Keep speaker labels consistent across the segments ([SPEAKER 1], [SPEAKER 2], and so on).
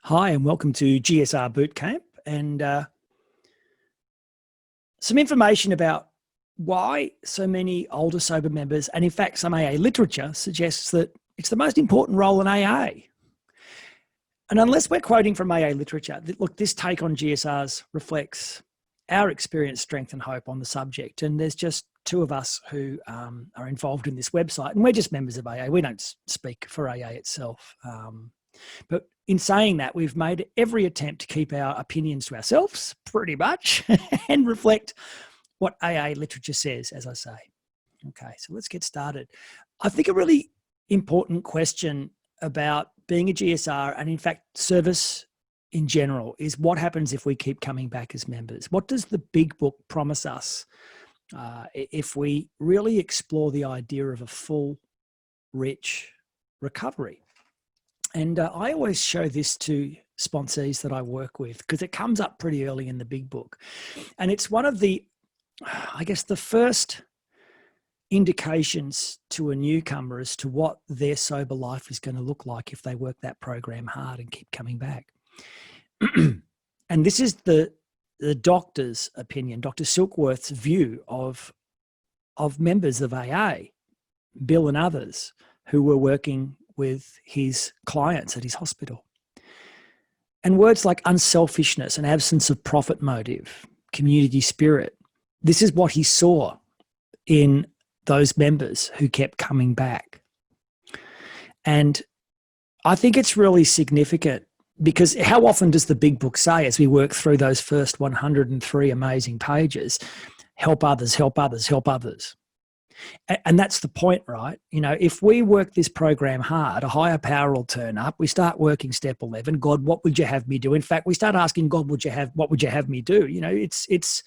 [SPEAKER 1] Hi, and welcome to GSR Bootcamp, and some information about why so many older sober members, and in fact some AA literature, suggests that it's the most important role in AA. And unless we're quoting from AA literature, look, this take on GSRs reflects our experience, strength and hope on the subject. And there's just two of us who are involved in this website, and we're just members of AA. We don't speak for AA itself. But in saying that, we've made every attempt to keep our opinions to ourselves, pretty much, and reflect what AA literature says, as I say. Okay, so let's get started. I think a really important question about being a GSR, and in fact, service in general, is what happens if we keep coming back as members? What does the big book promise us if we really explore the idea of a full, rich recovery? And I always show this to sponsees that I work with because it comes up pretty early in the big book. And it's one of the, I guess, the first indications to a newcomer as to what their sober life is going to look like if they work that program hard and keep coming back. And this is the doctor's opinion, Dr. Silkworth's view of members of AA, Bill and others who were working with his clients at his hospital. And words like unselfishness and absence of profit motive, community spirit, this is what he saw in those members who kept coming back. And I think it's really significant because how often does the big book say, as we work through those first 103 amazing pages, help others, help others, help others? And that's the point, right? You know, if we work this program hard, a higher power will turn up. We start working step 11. God, what would you have me do? In fact, we start asking God, what would you have me do? You know, it's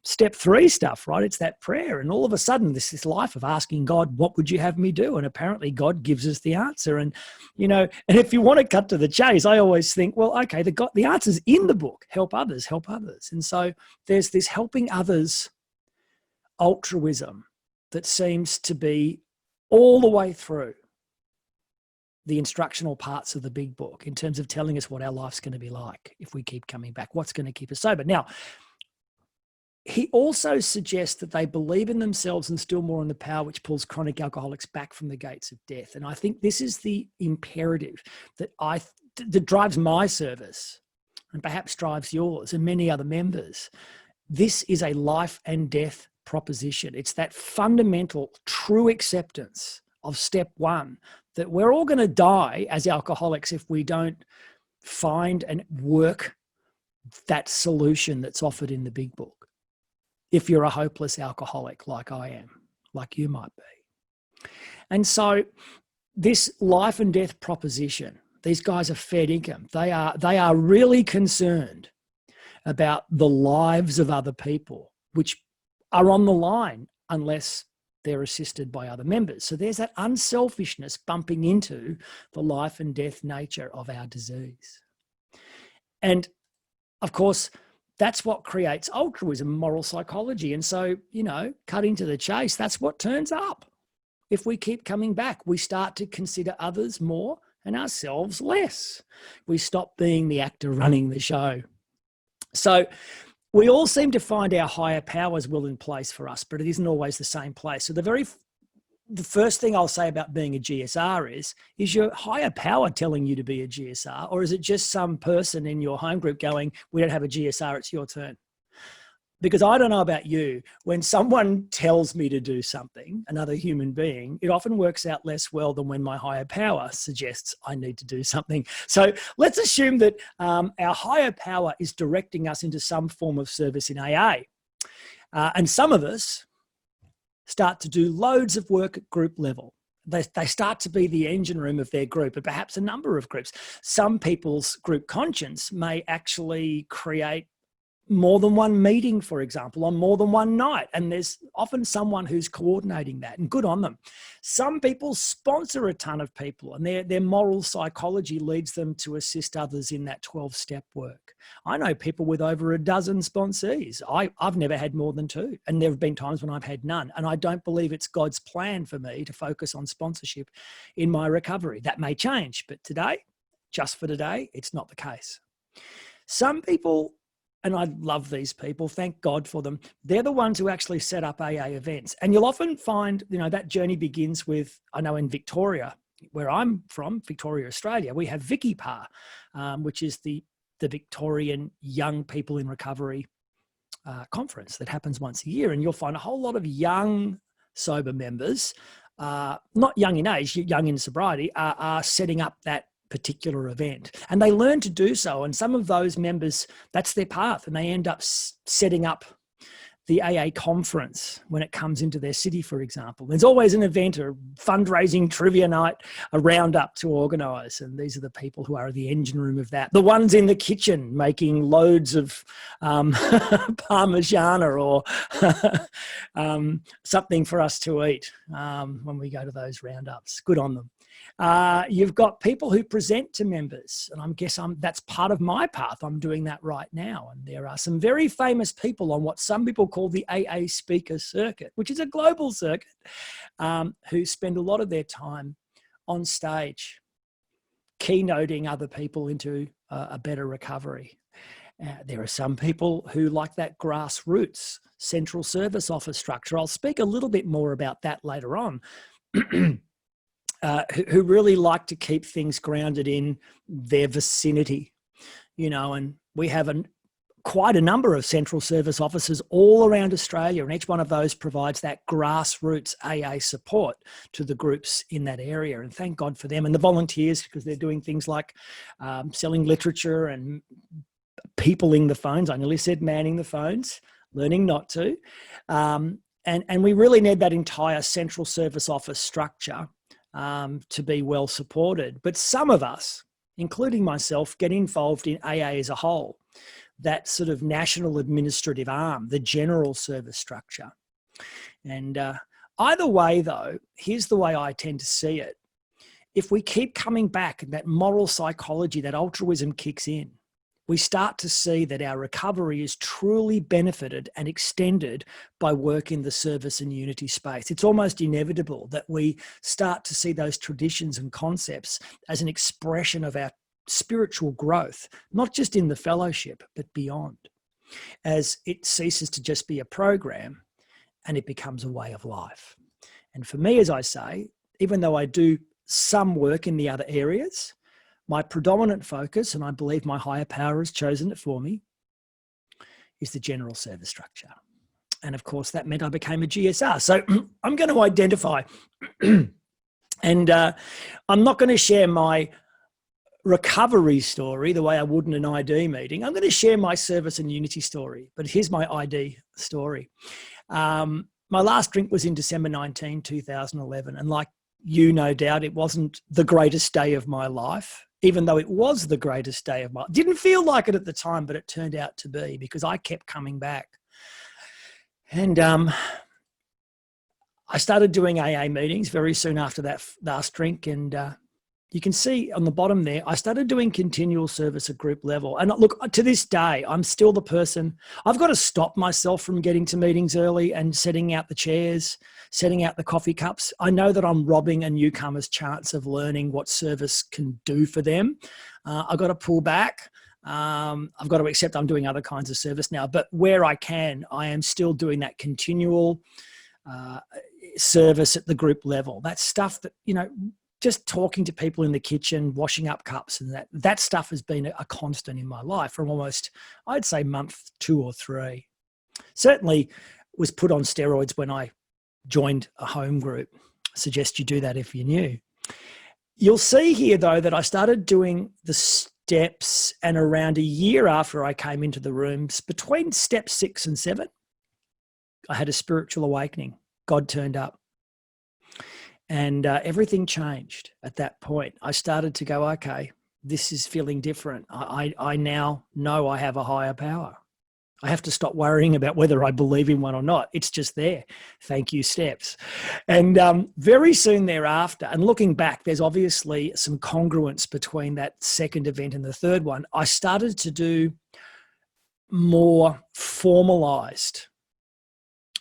[SPEAKER 1] step 3 stuff, right? It's that prayer. And all of a sudden, this life of asking God, what would you have me do? And apparently God gives us the answer. And, you know, and if you want to cut to the chase, I always think, well, okay, the answer's in the book, help others, help others. And so there's this helping others altruism that seems to be all the way through the instructional parts of the big book in terms of telling us what our life's going to be like if we keep coming back, what's going to keep us sober. Now, he also suggests that they believe in themselves and still more in the power which pulls chronic alcoholics back from the gates of death. And I think this is the imperative that drives my service and perhaps drives yours and many other members. This is a life and death proposition. It's that fundamental true acceptance of step 1 that we're all going to die as alcoholics if we don't find and work that solution that's offered in the big book. If you're a hopeless alcoholic like I am, like you might be. And so this life and death proposition, these guys are fed income. They are really concerned about the lives of other people, which are on the line unless they're assisted by other members. So there's that unselfishness bumping into the life and death nature of our disease. And of course, that's what creates altruism, moral psychology. And so, you know, cutting to the chase, that's what turns up. If we keep coming back, we start to consider others more and ourselves less. We stop being the actor running the show. So we all seem to find our higher powers will in place for us, but it isn't always the same place. So the first thing I'll say about being a GSR is your higher power telling you to be a GSR, or is it just some person in your home group going, we don't have a GSR, it's your turn? Because I don't know about you, when someone tells me to do something, another human being, it often works out less well than when my higher power suggests I need to do something. So let's assume that our higher power is directing us into some form of service in AA. And some of us start to do loads of work at group level. They start to be the engine room of their group, and perhaps a number of groups. Some people's group conscience may actually create more than one meeting, for example, on more than one night. And there's often someone who's coordinating that, and good on them. Some people sponsor a ton of people, and their moral psychology leads them to assist others in that 12-step work. I know people with over a dozen sponsees. I've never had more than 2, and there have been times when I've had none. And I don't believe it's God's plan for me to focus on sponsorship in my recovery. That may change, but today just for today. It's not the case. Some people, and I love these people, thank God for them, they're the ones who actually set up AA events. And you'll often find, that journey begins with, I know in Victoria, where I'm from, Victoria, Australia, we have VickyPAR, which is the Victorian Young People in Recovery conference that happens once a year. And you'll find a whole lot of young sober members, not young in age, young in sobriety, are setting up that particular event. And they learn to do so. And some of those members, that's their path. And they end up setting up the AA conference when it comes into their city, for example. There's always an event, a fundraising trivia night, a roundup to organise. And these are the people who are the engine room of that. The ones in the kitchen making loads of Parmigiana or something for us to eat when we go to those roundups. Good on them. You've got people who present to members, and that's part of my path. I'm doing that right now. And there are some very famous people on what some people call the AA speaker circuit, which is a global circuit, who spend a lot of their time on stage, keynoting other people into a better recovery. There are some people who like that grassroots central service office structure. I'll speak a little bit more about that later on. Who really like to keep things grounded in their vicinity, and we have quite a number of central service offices all around Australia, and each one of those provides that grassroots AA support to the groups in that area. And thank God for them and the volunteers, because they're doing things like selling literature and peopling the phones. I nearly said manning the phones, learning not to. And we really need that entire central service office structure to be well supported. But some of us, including myself, get involved in AA as a whole, that sort of national administrative arm, the general service structure. And either way, though, here's the way I tend to see it. If we keep coming back and that moral psychology, that altruism kicks in, we start to see that our recovery is truly benefited and extended by work in the service and unity space. It's almost inevitable that we start to see those traditions and concepts as an expression of our spiritual growth, not just in the fellowship, but beyond, as it ceases to just be a program and it becomes a way of life. And for me, as I say, even though I do some work in the other areas, my predominant focus, and I believe my higher power has chosen it for me, is the general service structure. And of course, that meant I became a GSR. So I'm going to identify, and I'm not going to share my recovery story the way I would in an ID meeting. I'm going to share my service and unity story, but here's my ID story. My last drink was in December 19, 2011. And like you, no doubt, it wasn't the greatest day of my life, even though it was the greatest day of my life. Didn't feel like it at the time, but it turned out to be, because I kept coming back. And I started doing AA meetings very soon after that last drink. And you can see on the bottom there, I started doing continual service at group level. And look, to this day, I'm still the person. I've got to stop myself from getting to meetings early and setting out the chairs, setting out the coffee cups. I know that I'm robbing a newcomer's chance of learning what service can do for them. I've got to pull back. I've got to accept I'm doing other kinds of service now. But where I can, I am still doing that continual service at the group level. That's stuff that, just talking to people in the kitchen, washing up cups, and that stuff has been a constant in my life from almost, I'd say, month 2 or 3. Certainly was put on steroids when I joined a home group. I suggest you do that if you're new. You'll see here, though, that I started doing the steps, and around a year after I came into the rooms, between step 6 and 7, I had a spiritual awakening. God turned up. And everything changed at that point. I started to go, okay, this is feeling different. I now know I have a higher power. I have to stop worrying about whether I believe in one or not. It's just there. Thank you, steps. And very soon thereafter, and looking back, there's obviously some congruence between that second event and the third one. I started to do more formalized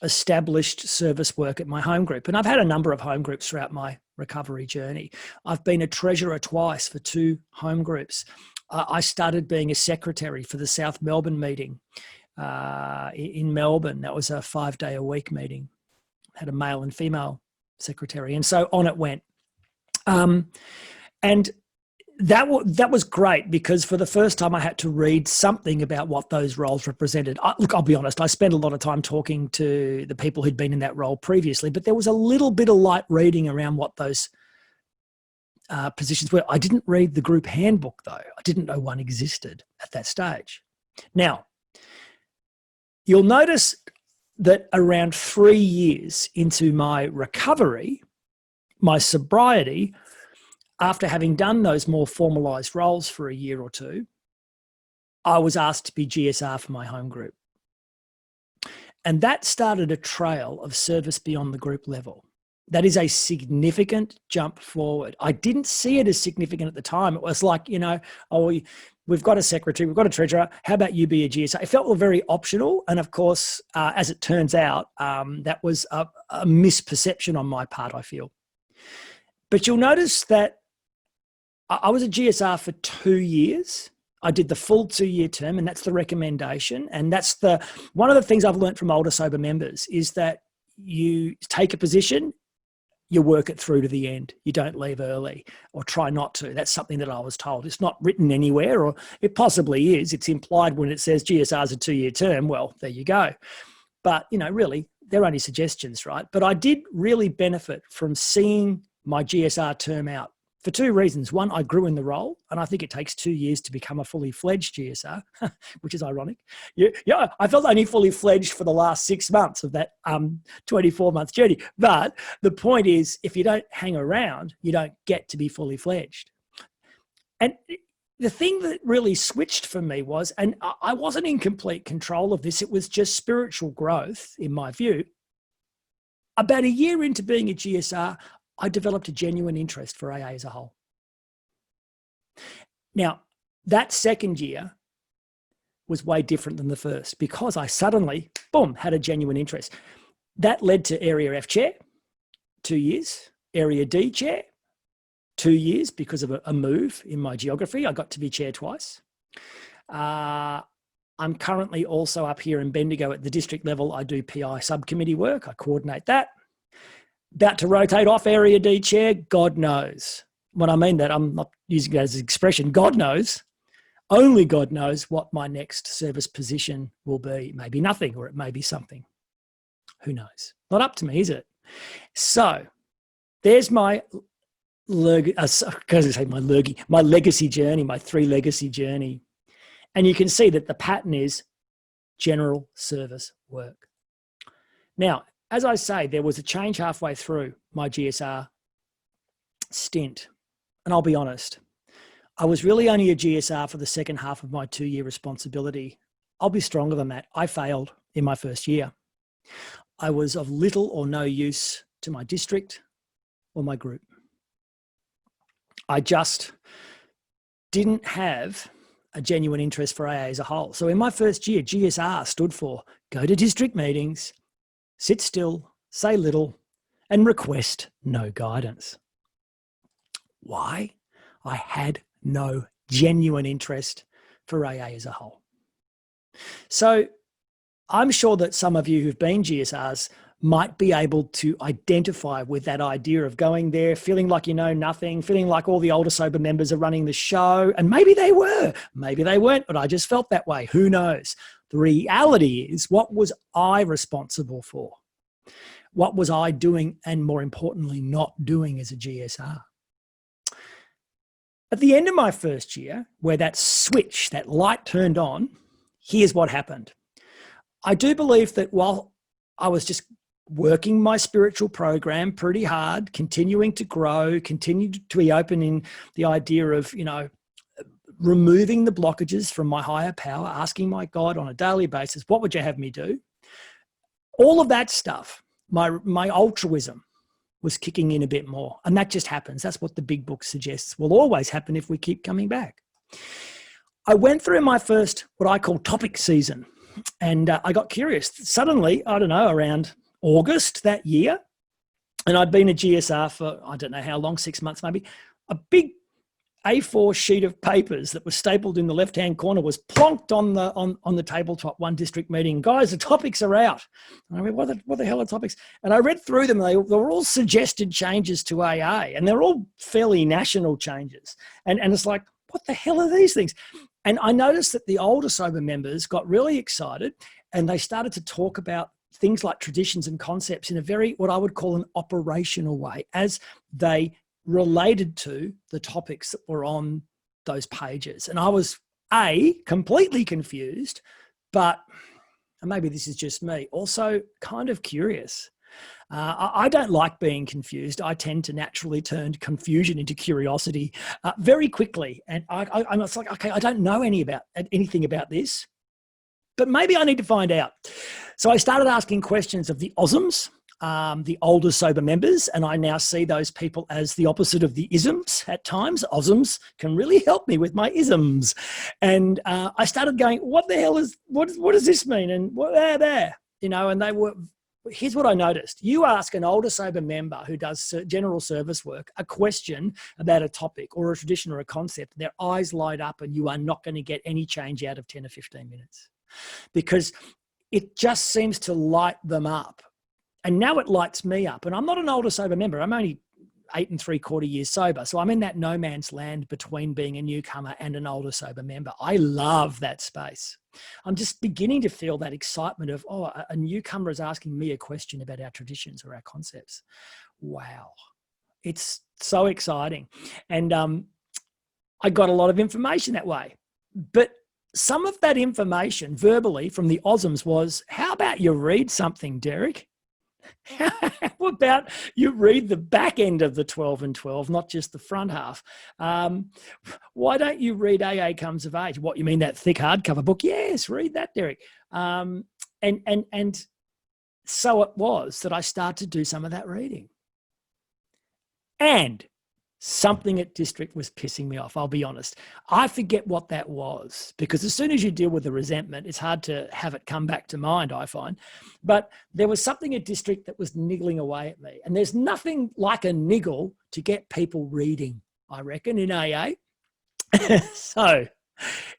[SPEAKER 1] established service work at my home group. And I've had a number of home groups throughout my recovery journey. I've been a treasurer twice for 2 home groups. I started being a secretary for the South Melbourne meeting in Melbourne. That was a 5-day-a-week meeting. Had a male and female secretary, and so on it went. And that was great, because for the first time I had to read something about what those roles represented. Look, I'll be honest, I spent a lot of time talking to the people who'd been in that role previously, but there was a little bit of light reading around what those positions were. I didn't read the group handbook, though. I didn't know one existed at that stage. Now, you'll notice that around 3 years into my recovery, my sobriety, after having done those more formalised roles for a year or 2, I was asked to be GSR for my home group. And that started a trail of service beyond the group level. That is a significant jump forward. I didn't see it as significant at the time. It was like, we've got a secretary, we've got a treasurer, how about you be a GSR? It felt very optional. And of course, as it turns out, that was a misperception on my part, I feel. But you'll notice that I was a GSR for 2 years. I did the full 2-year term, and that's the recommendation. And that's one of the things I've learned from older sober members is that you take a position, you work it through to the end. You don't leave early, or try not to. That's something that I was told. It's not written anywhere, or it possibly is. It's implied when it says GSR's a 2-year term. Well, there you go. But, really, they're only suggestions, right? But I did really benefit from seeing my GSR term out for 2 reasons. One, I grew in the role, and I think it takes 2 years to become a fully fledged GSR, which is ironic. Yeah, I felt only fully fledged for the last 6 months of that 24-month journey. But the point is, if you don't hang around, you don't get to be fully fledged. And the thing that really switched for me was, and I wasn't in complete control of this, it was just spiritual growth, in my view. About a year into being a GSR, I developed a genuine interest for AA as a whole. Now, that second year was way different than the first, because I suddenly, boom, had a genuine interest. That led to Area F chair, 2 years, Area D chair, 2 years because of a move in my geography. I got to be chair twice. I'm currently also up here in Bendigo at the district level. I do PI subcommittee work. I coordinate that. About to rotate off Area D chair, God knows. When I mean that, I'm not using it as an expression. God knows, only God knows what my next service position will be. Maybe nothing, or it may be something. Who knows? Not up to me, is it? So there's my legacy journey, my 3 legacy journey. And you can see that the pattern is general service work. Now, as I say, there was a change halfway through my GSR stint. And I'll be honest, I was really only a GSR for the second half of my 2-year responsibility. I'll be stronger than that. I failed in my first year. I was of little or no use to my district or my group. I just didn't have a genuine interest for AA as a whole. So in my first year, GSR stood for go to district meetings, sit still, say little, and request no guidance. Why? I had no genuine interest for AA as a whole. So I'm sure that some of you who've been GSRs might be able to identify with that idea of going there, feeling like you know nothing, feeling like all the older sober members are running the show. And maybe they were, maybe they weren't, but I just felt that way. Who knows? The reality is, what was I responsible for? What was I doing, and more importantly, not doing as a GSR? At the end of my first year, where that switch, that light turned on, here's what happened. I do believe that while I was just working my spiritual program pretty hard, continuing to grow, continued to be open in the idea of, removing the blockages from my higher power, asking my God on a daily basis, what would you have me do? All of that stuff, my altruism was kicking in a bit more. And that just happens. That's what the big book suggests will always happen if we keep coming back. I went through my first, what I call topic season. And I got curious. Suddenly, I don't know, around August that year, and I'd been a GSR for, I don't know how long, 6 months maybe, a big A4 sheet of papers that was stapled in the left-hand corner was plonked on the tabletop one district meeting. Guys, the topics are out. And I went, what the hell are topics? And I read through them. They were all suggested changes to AA, and they're all fairly national changes. And it's like, what the hell are these things? And I noticed that the older sober members got really excited, and they started to talk about things like traditions and concepts in a very, what I would call an operational way, as they related to the topics that were on those pages. And I was completely confused, but maybe this is just me, also kind of curious. I don't like being confused. I tend to naturally turn confusion into curiosity very quickly. And I'm like, okay, I don't know anything about this, but maybe I need to find out. So I started asking questions of the OSMs, the older sober members, and I now see those people as the opposite of the isms at times. OSMs can really help me with my isms. And I started going, what the hell what does this mean? And what there, and they were, here's what I noticed. You ask an older sober member who does general service work a question about a topic or a tradition or a concept, their eyes light up, and you are not going to get any change out of 10 or 15 minutes, because it just seems to light them up. And now it lights me up. And I'm not an older sober member. I'm only 8 3/4 years sober. So I'm in that no man's land between being a newcomer and an older sober member. I love that space. I'm just beginning to feel that excitement of, oh, a newcomer is asking me a question about our traditions or our concepts. Wow. It's so exciting. And I got a lot of information that way. But some of that information verbally from the OSMs was, how about you read something, Derek? How about you read the back end of the 12 and 12, not just the front half? Why don't you read AA Comes of Age? What, you mean that thick hardcover book? Yes, read that, Derek. And so it was that I started to do some of that reading. And something at district was pissing me off, I'll be honest. I forget what that was, because as soon as you deal with the resentment, it's hard to have it come back to mind, I find. But there was something at district that was niggling away at me. And there's nothing like a niggle to get people reading, I reckon, in AA. So,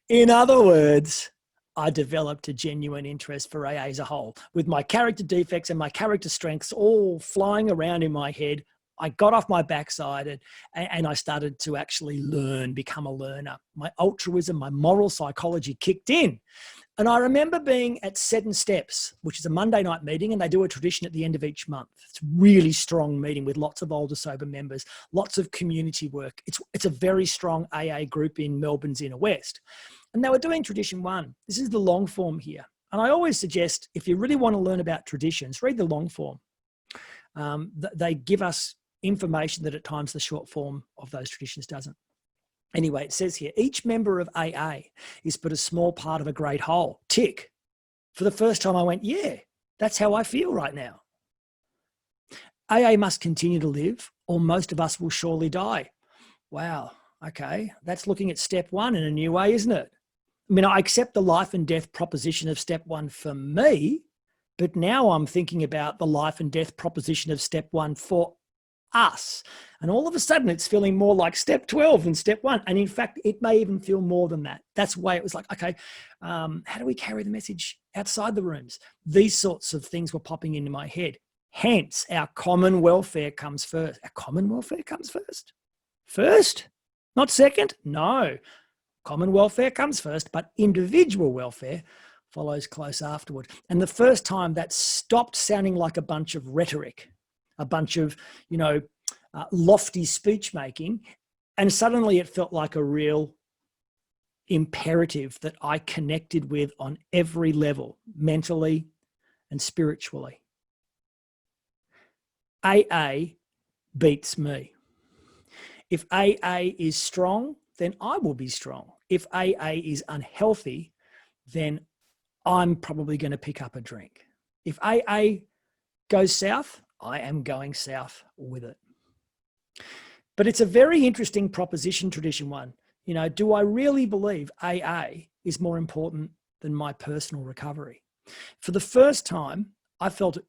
[SPEAKER 1] in other words, I developed a genuine interest for AA as a whole. With my character defects and my character strengths all flying around in my head, I got off my backside and I started to actually learn, become a learner. My altruism, my moral psychology kicked in. And I remember being at 7 Steps, which is a Monday night meeting, and they do a tradition at the end of each month. It's a really strong meeting with lots of older sober members, lots of community work. It's a very strong AA group in Melbourne's inner west. And they were doing tradition 1. This is the long form here. And I always suggest, if you really want to learn about traditions, read the long form. They give us information that at times the short form of those traditions doesn't. Anyway, it says here, each member of AA is but a small part of a great whole. Tick. For the first time I went, yeah, that's how I feel right now. AA must continue to live, or most of us will surely die. Wow, okay, that's looking at step 1 in a new way, isn't it? I mean, I accept the life and death proposition of step 1 for me, but now I'm thinking about the life and death proposition of step 1 for us. And all of a sudden it's feeling more like step 12 than step 1. And in fact, it may even feel more than that. That's why it was like, okay, how do we carry the message outside the rooms? These sorts of things were popping into my head. Hence, our common welfare comes first. Our common welfare comes first? First? Not second? No. Common welfare comes first, but individual welfare follows close afterward. And the first time that stopped sounding like a bunch of rhetoric, a bunch of, lofty speech making, and suddenly it felt like a real imperative that I connected with on every level, mentally and spiritually. AA beats me. If AA is strong, then I will be strong. If AA is unhealthy, then I'm probably going to pick up a drink. If AA goes south, I am going south with it. But it's a very interesting proposition, tradition 1. Do I really believe AA is more important than my personal recovery. For the first time, I felt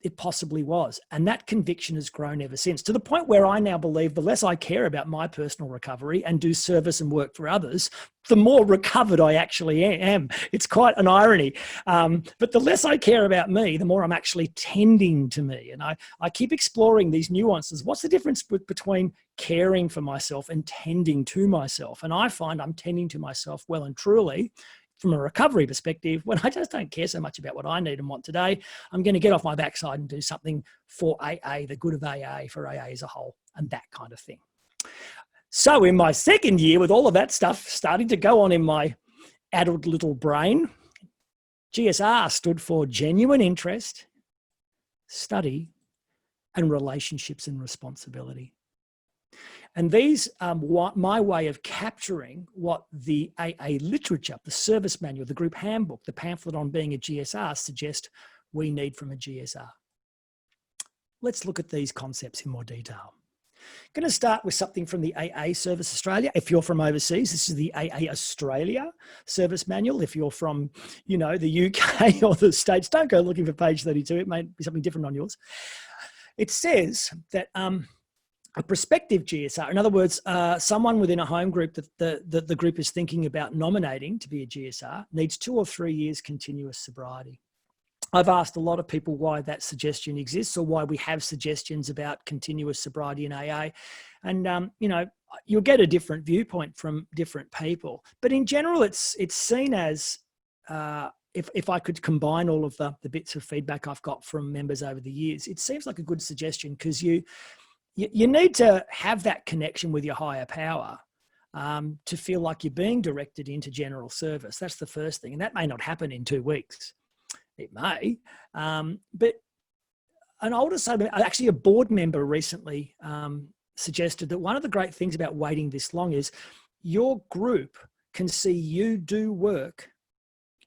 [SPEAKER 1] it possibly was. And that conviction has grown ever since, to the point where I now believe the less I care about my personal recovery and do service and work for others, the more recovered I actually am. It's quite an irony. But the less I care about me, the more I'm actually tending to me. And I keep exploring these nuances. What's the difference between caring for myself and tending to myself? And I find I'm tending to myself well and truly from a recovery perspective, when I just don't care so much about what I need and want today. I'm going to get off my backside and do something for AA, the good of AA, for AA as a whole, and that kind of thing. So in my second year, with all of that stuff starting to go on in my addled little brain, GSR stood for genuine interest, study, and relationships and responsibility. And these are my way of capturing what the AA literature, the service manual, the group handbook, the pamphlet on being a GSR suggest we need from a GSR. Let's look at these concepts in more detail. I'm going to start with something from the AA Service Australia. If you're from overseas, this is the AA Australia Service Manual. If you're from, the UK or the States, don't go looking for page 32. It may be something different on yours. It says that a prospective GSR, in other words, someone within a home group that the group is thinking about nominating to be a GSR, needs 2 or 3 years continuous sobriety. I've asked a lot of people why that suggestion exists, or why we have suggestions about continuous sobriety in AA. And, you'll get a different viewpoint from different people. But in general, it's seen as, if I could combine all of the bits of feedback I've got from members over the years, it seems like a good suggestion, because you need to have that connection with your higher power to feel like you're being directed into general service. That's the first thing. And that may not happen in 2 weeks. It may. But an older son, actually a board member recently suggested that one of the great things about waiting this long is your group can see you do work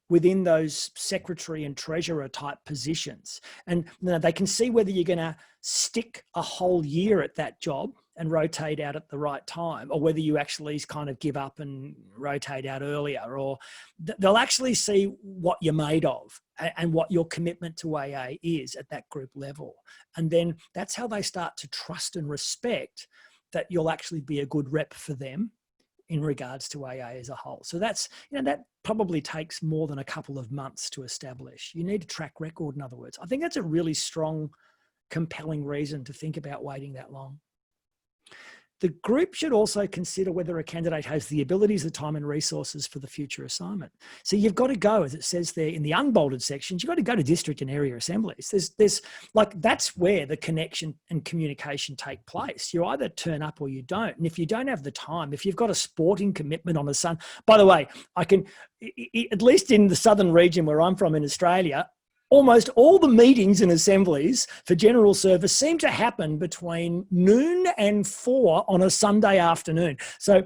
[SPEAKER 1] within those secretary and treasurer type positions. And they can see whether you're going to stick a whole year at that job and rotate out at the right time, or whether you actually kind of give up and rotate out earlier, or they'll actually see what you're made of and what your commitment to AA is at that group level. And then that's how they start to trust and respect that you'll actually be a good rep for them in regards to AA as a whole. So that's, that probably takes more than a couple of months to establish. You need a track record, in other words. I think that's a really strong, compelling reason to think about waiting that long. The group should also consider whether a candidate has the abilities, the time and resources for the future assignment. So you've got to go, as it says there in the unbolded sections, you've got to go to district and area assemblies. There's that's where the connection and communication take place. You either turn up or you don't. And if you don't have the time, if you've got a sporting commitment on a Sun, by the way, at least in the southern region where I'm from in Australia, almost all the meetings and assemblies for general service seem to happen between noon and 4 on a Sunday afternoon. So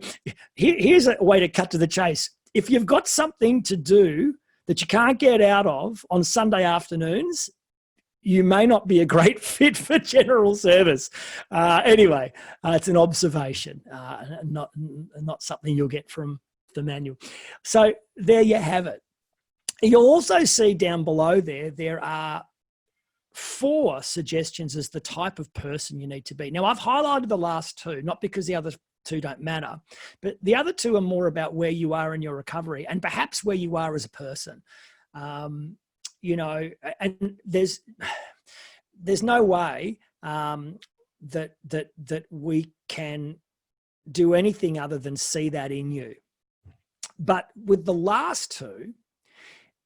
[SPEAKER 1] here's a way to cut to the chase. If you've got something to do that you can't get out of on Sunday afternoons, you may not be a great fit for general service. Anyway, it's an observation, not something you'll get from the manual. So there you have it. You'll also see down below there are 4 suggestions as the type of person you need to be. Now, I've highlighted the last 2, not because the other 2 don't matter, but the other 2 are more about where you are in your recovery and perhaps where you are as a person. And there's no way that we can do anything other than see that in you. But with the last 2,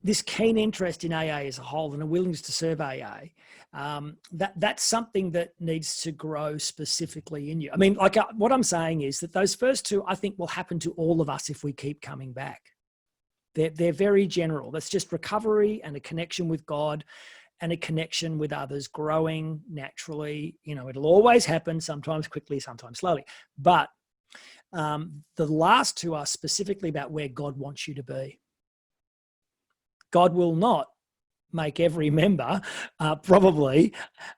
[SPEAKER 1] this keen interest in AA as a whole and a willingness to serve AA, that's something that needs to grow specifically in you. I mean, what I'm saying is that those first 2, I think, will happen to all of us if we keep coming back. They're very general. That's just recovery and a connection with God and a connection with others growing naturally. It'll always happen, sometimes quickly, sometimes slowly. But the last 2 are specifically about where God wants you to be. God will not make every member probably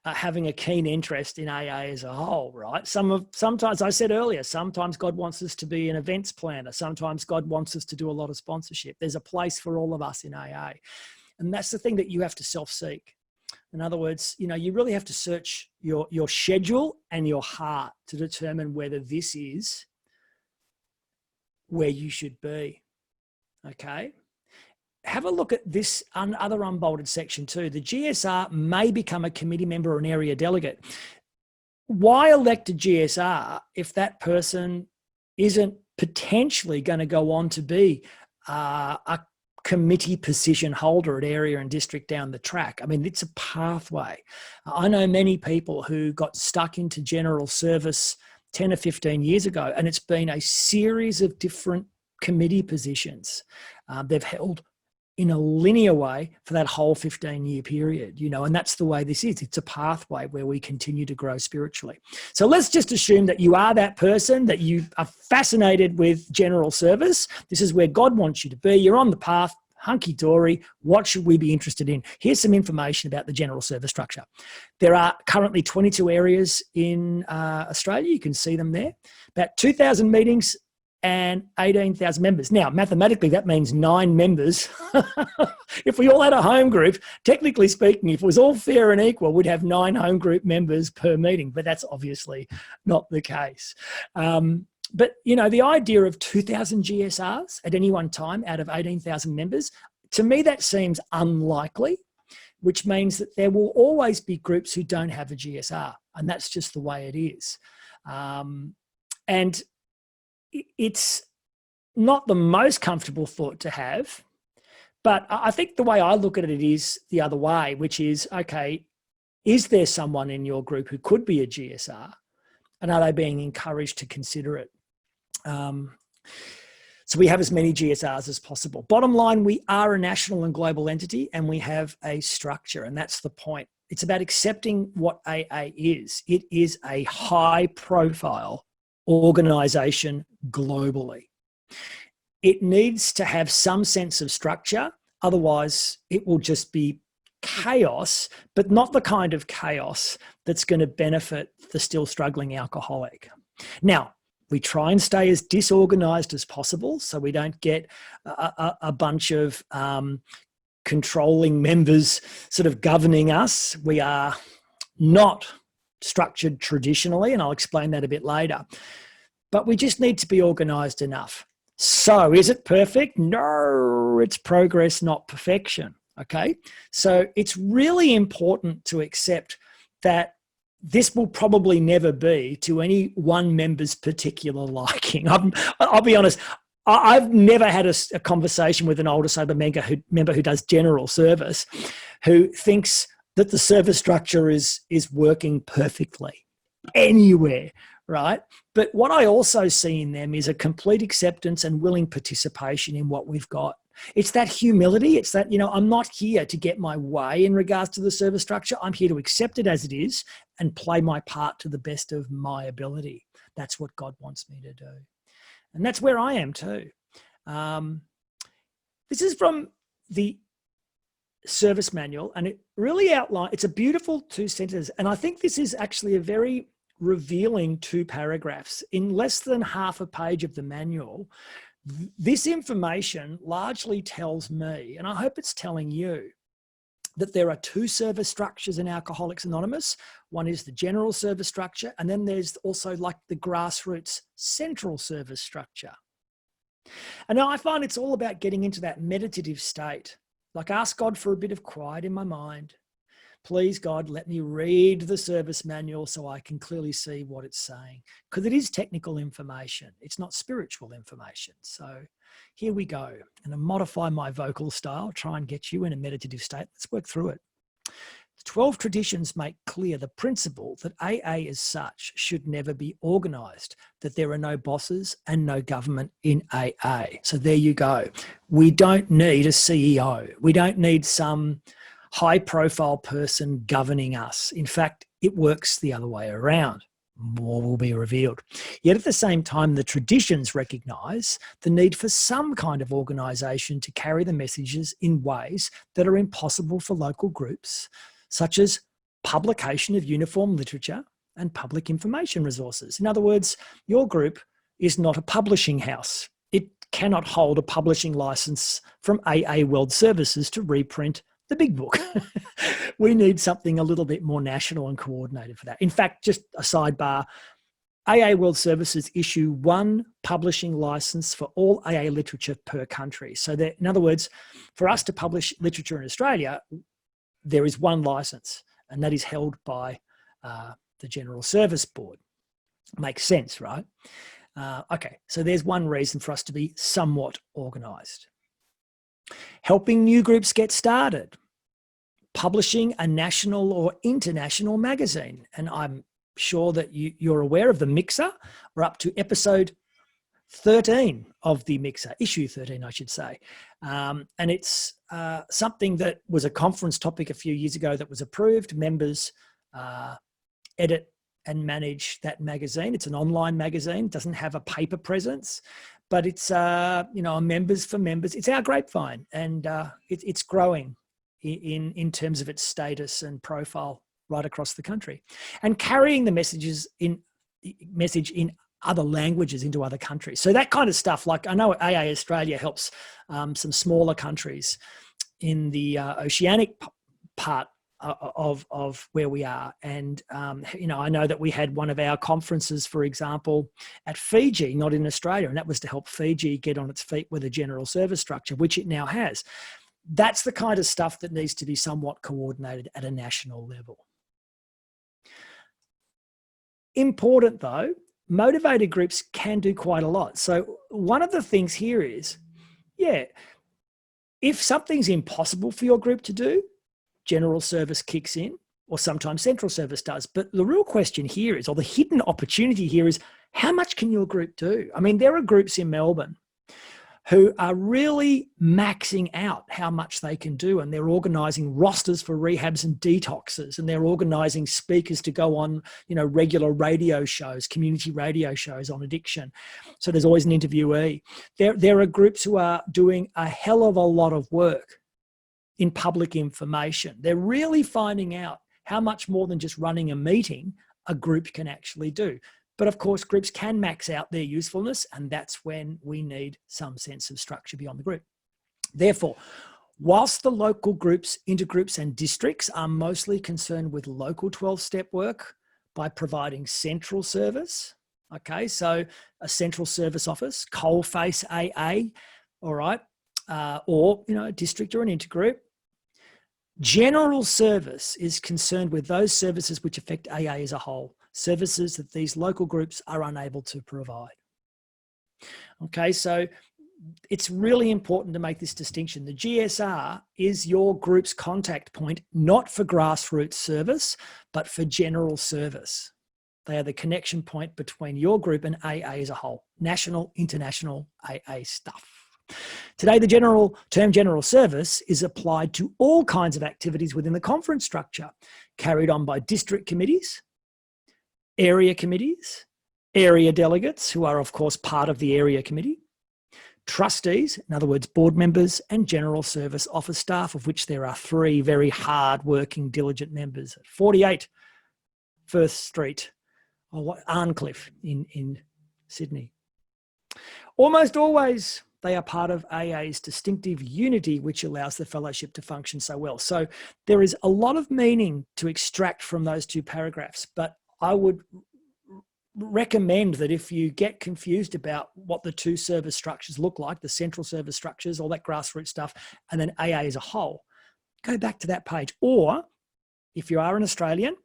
[SPEAKER 1] having a keen interest in AA as a whole, right? Sometimes, I said earlier, sometimes God wants us to be an events planner. Sometimes God wants us to do a lot of sponsorship. There's a place for all of us in AA. And that's the thing that you have to self-seek. In other words, you really have to search your schedule and your heart to determine whether this is where you should be, okay? Have a look at this other unbolded section too. The GSR may become a committee member or an area delegate. Why elect a GSR if that person isn't potentially going to go on to be a committee position holder at area and district down the track? I mean, it's a pathway. I know many people who got stuck into general service 10 or 15 years ago, and it's been a series of different committee positions they've held in a linear way for that whole 15-year period, and that's the way this is. It's a pathway where we continue to grow spiritually. So let's just assume that you are that person, that you are fascinated with general service. This is where God wants you to be. You're on the path, hunky-dory. What should we be interested in? Here's some information about the general service structure. There are currently 22 areas in Australia. You can see them there. About 2,000 meetings and 18,000 members. Now, mathematically, that means 9 members. If we all had a home group, technically speaking, if it was all fair and equal, we'd have 9 home group members per meeting, but that's obviously not the case. But, the idea of 2,000 GSRs at any one time out of 18,000 members, to me, that seems unlikely, which means that there will always be groups who don't have a GSR, and that's just the way it is. And it's not the most comfortable thought to have, but I think the way I look at it is the other way, which is, okay, is there someone in your group who could be a GSR, and are they being encouraged to consider it? So we have as many GSRs as possible. Bottom line, we are a national and global entity, and we have a structure, and that's the point. It's about accepting what AA is. It is a high-profile organisation globally. It needs to have some sense of structure, otherwise it will just be chaos, but not the kind of chaos that's going to benefit the still struggling alcoholic. Now, we try and stay as disorganised as possible so we don't get a bunch of controlling members sort of governing us. We are not structured traditionally, and I'll explain that a bit later. But we just need to be organised enough. So is it perfect? No, it's progress, not perfection, okay? So it's really important to accept that this will probably never be to any one member's particular liking. I'll be honest, I've never had a conversation with an older sober member who does general service who thinks that the service structure is working perfectly anywhere, right? But what I also see in them is a complete acceptance and willing participation in what we've got. It's that humility. It's that, I'm not here to get my way in regards to the service structure. I'm here to accept it as it is and play my part to the best of my ability. That's what God wants me to do. And that's where I am too. This is from the service manual, and it really outlines, it's a beautiful 2 sentences. And I think this is actually a very revealing 2 paragraphs. In less than half a page of the manual, this information largely tells me, and I hope it's telling you, that there are 2 service structures in Alcoholics Anonymous. One is the general service structure, and then there's also like the grassroots central service structure. And now I find it's all about getting into that meditative state. Like, ask God for a bit of quiet in my mind. Please, God, let me read the service manual so I can clearly see what it's saying. Because it is technical information. It's not spiritual information. So here we go. And I modify my vocal style, try and get you in a meditative state. Let's work through it. The 12 traditions make clear the principle that AA as such should never be organised, that there are no bosses and no government in AA. So there you go. We don't need a CEO. We don't need some high-profile person governing us. In fact, it works the other way around. more will be revealed. Yet at the same time, the traditions recognise the need for some kind of organisation to carry the messages in ways that are impossible for local groups, such as publication of uniform literature and public information resources. In other words, your group is not a publishing house. It cannot hold a publishing license from AA World Services to reprint the big book. We need something a little bit more national and coordinated for that. In fact, just a sidebar, AA World Services issue one publishing license for all AA literature per country. So that, in other words, for us to publish literature in Australia, there is one license, and that is held by the General Service Board. Makes sense, right? Okay, so there's one reason for us to be somewhat organised. Helping new groups get started. Publishing a national or international magazine. And I'm sure that you're aware of the Mixer. We're up to episode 13 of the Mixer, issue 13, I should say. And it's something that was a conference topic a few years ago that was approved. Members edit and manage that magazine. It's an online magazine, doesn't have a paper presence, but it's, a members for members. It's our grapevine, and it's growing in terms of its status and profile right across the country, and carrying the message in other languages into other countries. So that kind of stuff, like I know AA Australia helps some smaller countries in the oceanic part of where we are. And, I know that we had one of our conferences, for example, at Fiji, not in Australia, and that was to help Fiji get on its feet with a general service structure, which it now has. That's the kind of stuff that needs to be somewhat coordinated at a national level. Important though, motivated groups can do quite a lot. So one of the things here is, if something's impossible for your group to do, general service kicks in, or sometimes central service does. But the real question here is, or the hidden opportunity here is, how much can your group do? I mean, there are groups in Melbourne who are really maxing out how much they can do, and they're organising rosters for rehabs and detoxes, and they're organising speakers to go on, regular radio shows, community radio shows on addiction. So there's always an interviewee. There are groups who are doing a hell of a lot of work in public information. They're really finding out how much more than just running a meeting a group can actually do. But of course, groups can max out their usefulness, and that's when we need some sense of structure beyond the group. Therefore, whilst the local groups, intergroups and districts are mostly concerned with local 12-step work by providing central service, okay, so a central service office, coalface AA, all right, or a district or an intergroup. General service is concerned with those services which affect AA as a whole, services that these local groups are unable to provide. Okay, so it's really important to make this distinction. The GSR is your group's contact point, not for grassroots service, but for general service. They are the connection point between your group and AA as a whole, national, international AA stuff. Today, the term general service is applied to all kinds of activities within the conference structure, carried on by district committees, area delegates, who are of course part of the area committee, trustees, in other words, board members, and general service office staff, of which there are 3 very hard-working, diligent members at 48 Firth Street, or Arncliffe in Sydney. Almost always, they are part of AA's distinctive unity, which allows the fellowship to function so well. So there is a lot of meaning to extract from those 2 paragraphs, but I would recommend that if you get confused about what the 2 service structures look like, the central service structures, all that grassroots stuff, and then AA as a whole, go back to that page. Or if you are an Australian,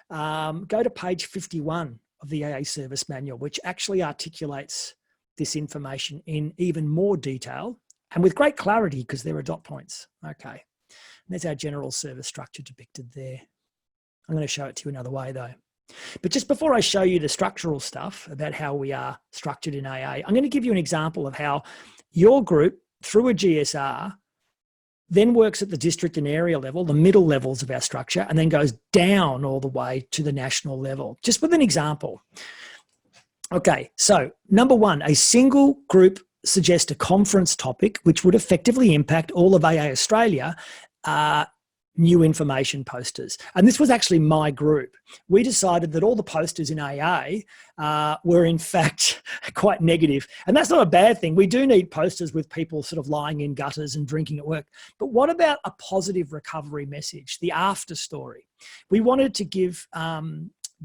[SPEAKER 1] go to page 51 of the AA service manual, which actually articulates this information in even more detail and with great clarity, because there are dot points. Okay, and there's our general service structure depicted there. I'm going to show it to you another way though. But just before I show you the structural stuff about how we are structured in AA, I'm going to give you an example of how your group, through a GSR, then works at the district and area level, the middle levels of our structure, and then goes down all the way to the national level. Just with an example. Okay, so number one, a single group suggests a conference topic which would effectively impact all of AA Australia, new information posters. And this was actually my group. We decided that all the posters in AA were in fact quite negative. And that's not a bad thing. We do need posters with people sort of lying in gutters and drinking at work. But what about a positive recovery message, the after story? We wanted to give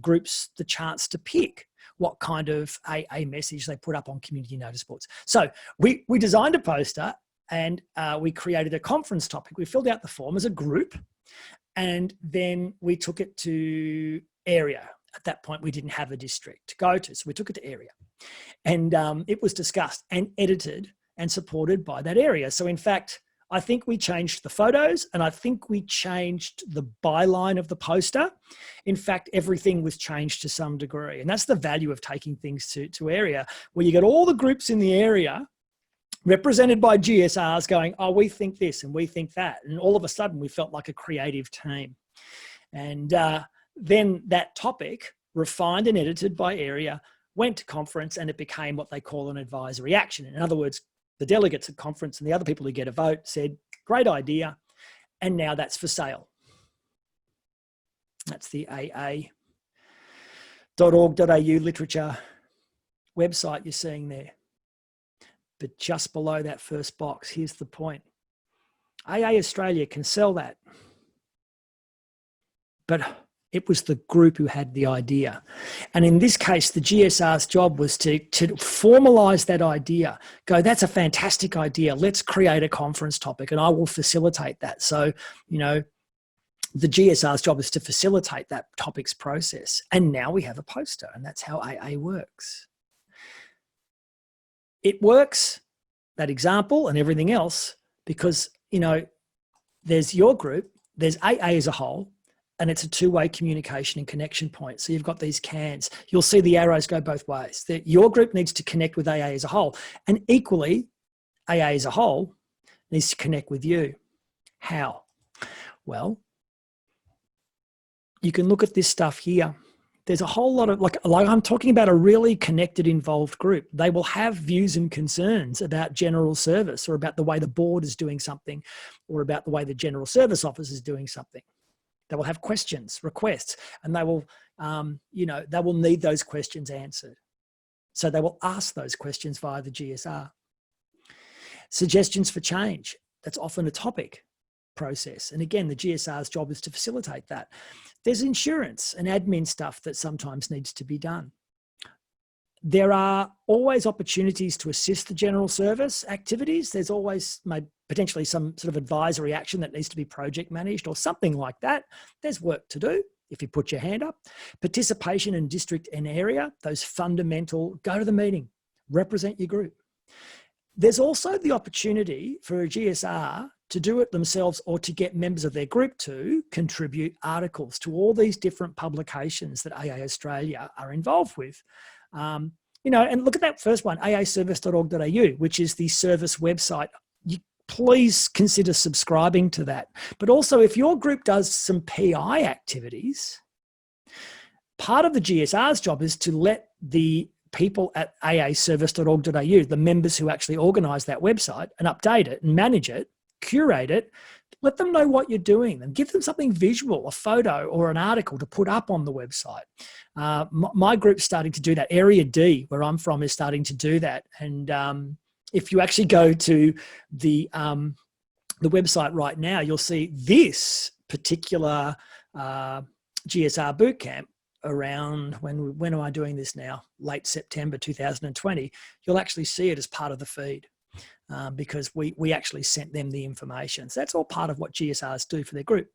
[SPEAKER 1] groups the chance to pick what kind of a message they put up on community notice boards. So we designed a poster and we created a conference topic. We filled out the form as a group, and then we took it to area. At that point, we didn't have a district to go to, so we took it to area. And it was discussed and edited and supported by that area. So in fact, I think we changed the photos, and I think we changed the byline of the poster. In fact, everything was changed to some degree. And that's the value of taking things to area, where you get all the groups in the area represented by GSRs going, oh, we think this and we think that. And all of a sudden we felt like a creative team. And then that topic, refined and edited by area, went to conference, and it became what they call an advisory action. In other words, the delegates at conference and the other people who get a vote said, great idea. And now that's for sale. That's the aa.org.au literature website you're seeing there. But just below that first box, here's the point. AA Australia can sell that. But it was the group who had the idea. And in this case, the GSR's job was to formalize that idea. Go, that's a fantastic idea. Let's create a conference topic and I will facilitate that. So, you know, the GSR's job is to facilitate that topic's process. And now we have a poster, and that's how AA works. It works, that example and everything else, because, you know, there's your group, there's AA as a whole, and it's a two-way communication and connection point. So you've got these cans. You'll see the arrows go both ways. That your group needs to connect with AA as a whole, and equally, AA as a whole needs to connect with you. How? Well, you can look at this stuff here. There's a whole lot of, like I'm talking about a really connected, involved group. They will have views and concerns about general service, or about the way the board is doing something, or about the way the general service office is doing something. They will have questions, requests, and they will, you know, they will need those questions answered. So they will ask those questions via the GSR. Suggestions for change. That's often a topic process. And again, the GSR's job is to facilitate that. There's insurance and admin stuff that sometimes needs to be done. There are always opportunities to assist the general service activities. There's always potentially some sort of advisory action that needs to be project managed or something like that. There's work to do if you put your hand up. Participation in district and area, those fundamental, go to the meeting, represent your group. There's also the opportunity for a GSR to do it themselves, or to get members of their group to contribute articles to all these different publications that AA Australia are involved with. You know, and look at that first one, aaservice.org.au, which is the service website. Please consider subscribing to that. But also, if your group does some PI activities, part of the GSR's job is to let the people at aaservice.org.au, the members who actually organise that website and update it and manage it, curate it, let them know what you're doing and give them something visual, a photo or an article to put up on the website. My group's starting to do that. Area D, where I'm from, is starting to do that. And if you actually go to the website right now, you'll see this particular GSR Bootcamp around, when am I doing this now? Late September 2020. You'll actually see it as part of the feed. Because we actually sent them the information. So that's all part of what GSRs do for their group.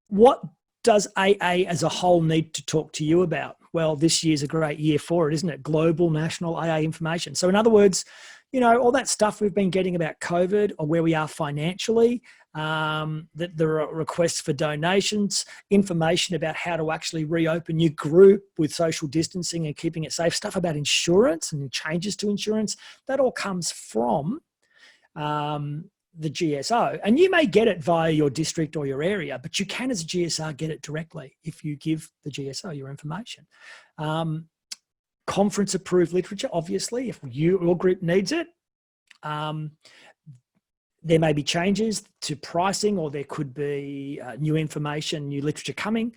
[SPEAKER 1] What does AA as a whole need to talk to you about? Well, this year's a great year for it, isn't it? Global national AA information. So in other words, you know, all that stuff we've been getting about COVID, or where we are financially, that there are requests for donations, information about how to actually reopen your group with social distancing and keeping it safe, stuff about insurance and changes to insurance, that all comes from the GSO, and you may get it via your district or your area, but you can as a GSR get it directly if you give the GSO your information. Conference approved literature, obviously, if your group needs it. There may be changes to pricing, or there could be new information, new literature coming.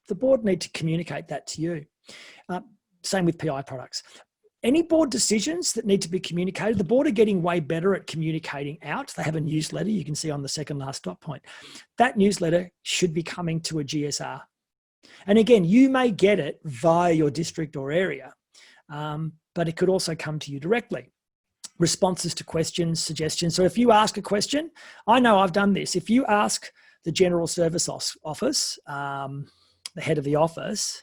[SPEAKER 1] The board need to communicate that to you. Same with PI products. Any board decisions that need to be communicated, the board are getting way better at communicating out. They have a newsletter you can see on the second last dot point. That newsletter should be coming to a GSR. And again, you may get it via your district or area, but it could also come to you directly. Responses to questions, suggestions. So if you ask a question, I know I've done this. If you ask the General Service Office, the head of the office,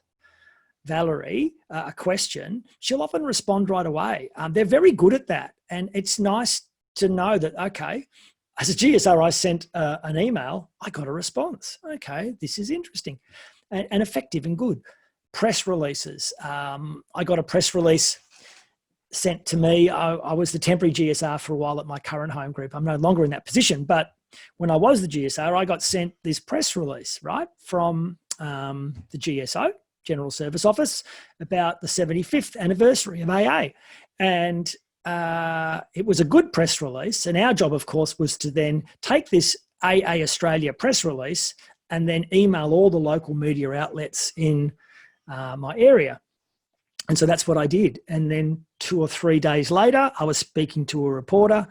[SPEAKER 1] Valerie, a question, she'll often respond right away. They're very good at that. And it's nice to know that, okay, as a GSR, I sent an email, I got a response. Okay, this is interesting and effective and good. Press releases. I got a press release sent to me. I was the temporary GSR for a while at my current home group. I'm no longer in that position, but when I was the GSR, I got sent this press release, right, from the GSO, General Service Office, about the 75th anniversary of AA. And it was a good press release. And our job, of course, was to then take this AA Australia press release and then email all the local media outlets in my area. And so that's what I did. And then 2 or 3 days later, I was speaking to a reporter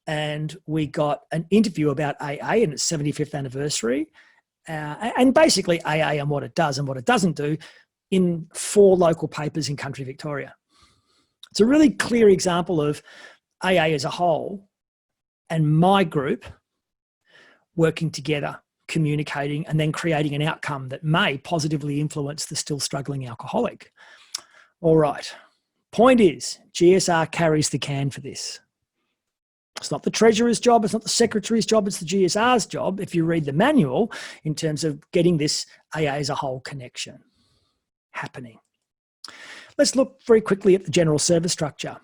[SPEAKER 1] and we got an interview about AA and its 75th anniversary. And basically AA and what it does and what it doesn't do in 4 local papers in country Victoria. It's a really clear example of AA as a whole and my group working together, communicating, and then creating an outcome that may positively influence the still struggling alcoholic. All right. Point is, GSR carries the can for this. It's not the treasurer's job. It's not the secretary's job. It's the GSR's job, if you read the manual, in terms of getting this AA as a whole connection happening. Let's look very quickly at the general service structure.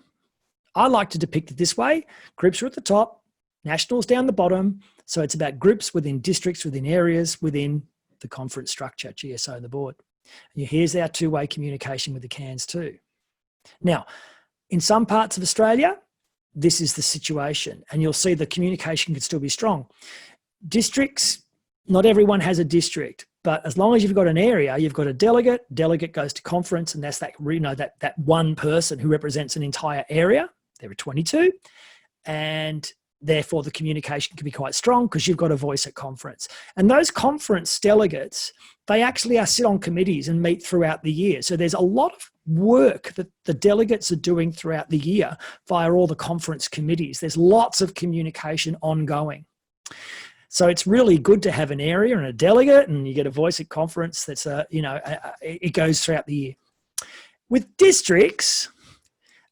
[SPEAKER 1] I like to depict it this way. Groups are at the top, nationals down the bottom. So it's about groups within districts, within areas, within the conference structure, GSO and the board. And here's our two-way communication with the cans too. Now, in some parts of Australia, this is the situation, and you'll see the communication can still be strong. Districts, not everyone has a district, but as long as you've got an area, you've got a delegate goes to conference, and that's that, you know, that one person who represents an entire area. There are 22, and therefore the communication can be quite strong because you've got a voice at conference. And those conference delegates, they actually sit on committees and meet throughout the year. So there's a lot of work that the delegates are doing throughout the year via all the conference committees. There's lots of communication ongoing. So it's really good to have an area and a delegate, and you get a voice at conference that's, it goes throughout the year. With districts,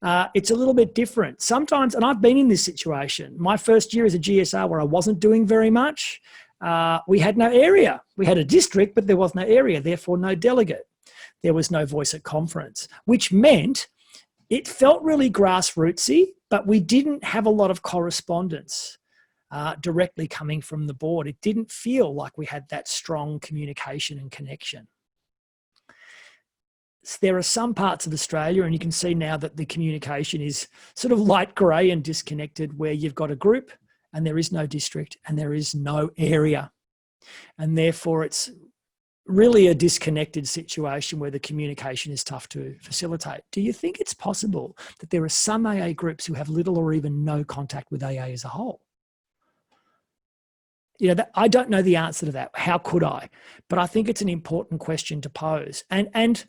[SPEAKER 1] it's a little bit different. Sometimes, and I've been in this situation, my first year as a GSR where I wasn't doing very much, we had no area. We had a district, but there was no area, therefore no delegate. There was no voice at conference, which meant it felt really grassrootsy, but we didn't have a lot of correspondence directly coming from the board. It didn't feel like we had that strong communication and connection. There are some parts of Australia, and you can see now that the communication is sort of light grey and disconnected, where you've got a group and there is no district and there is no area. And therefore it's really a disconnected situation where the communication is tough to facilitate. Do you think it's possible that there are some AA groups who have little or even no contact with AA as a whole? You know, I don't know the answer to that. How could I? But I think it's an important question to pose. And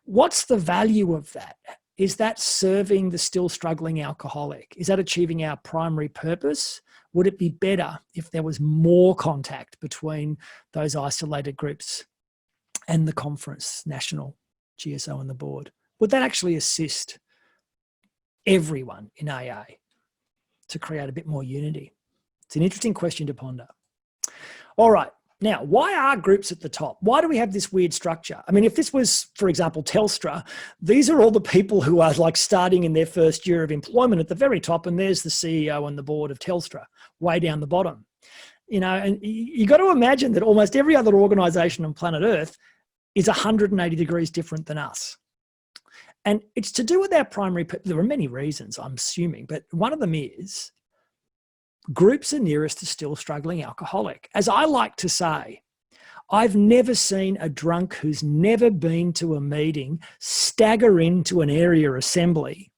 [SPEAKER 1] what's the value of that? Is that serving the still struggling alcoholic? Is that achieving our primary purpose? Would it be better if there was more contact between those isolated groups and the conference, national, GSO and the board? Would that actually assist everyone in AA to create a bit more unity? It's an interesting question to ponder. All right, Now, why are groups at the top? Why do we have this weird structure? I mean, if this was, for example, Telstra, these are all the people who are like starting in their first year of employment at the very top, and there's the CEO and the board of Telstra way down the bottom. You know, and you got to imagine that almost every other organization on planet Earth is 180 degrees different than us. And it's to do with our primary, there are many reasons, I'm assuming, but one of them is groups are nearest to still struggling alcoholic. As I like to say, I've never seen a drunk who's never been to a meeting stagger into an area assembly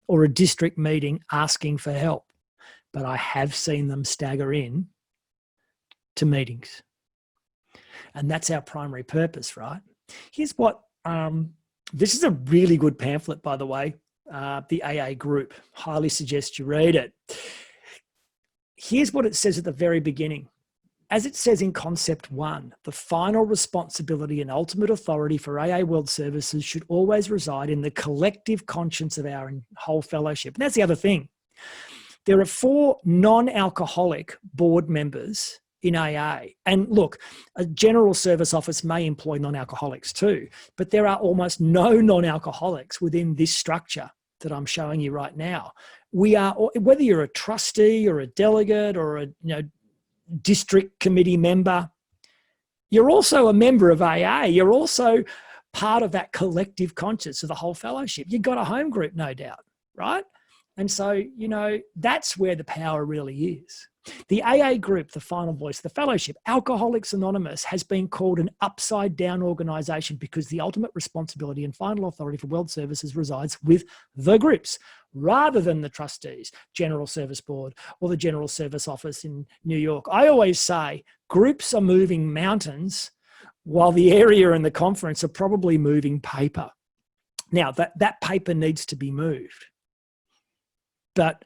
[SPEAKER 1] or a district meeting asking for help. But I have seen them stagger in to meetings. And that's our primary purpose, right? Here's what, this is a really good pamphlet, by the way, the AA group. Highly suggest you read it. Here's what it says at the very beginning. As it says in concept 1, the final responsibility and ultimate authority for AA World Services should always reside in the collective conscience of our whole fellowship. And that's the other thing. There are 4 non-alcoholic board members in AA. And look, a general service office may employ non-alcoholics too, but there are almost no non-alcoholics within this structure that I'm showing you right now. We are, whether you're a trustee or a delegate or a district committee member, you're also a member of AA. You're also part of that collective conscience of the whole fellowship. You've got a home group, no doubt, right? And so, that's where the power really is. The AA group, the final voice, the fellowship, Alcoholics Anonymous, has been called an upside down organisation because the ultimate responsibility and final authority for world services resides with the groups rather than the trustees, General Service Board, or the General Service Office in New York. I always say groups are moving mountains while the area and the conference are probably moving paper. Now, that paper needs to be moved. But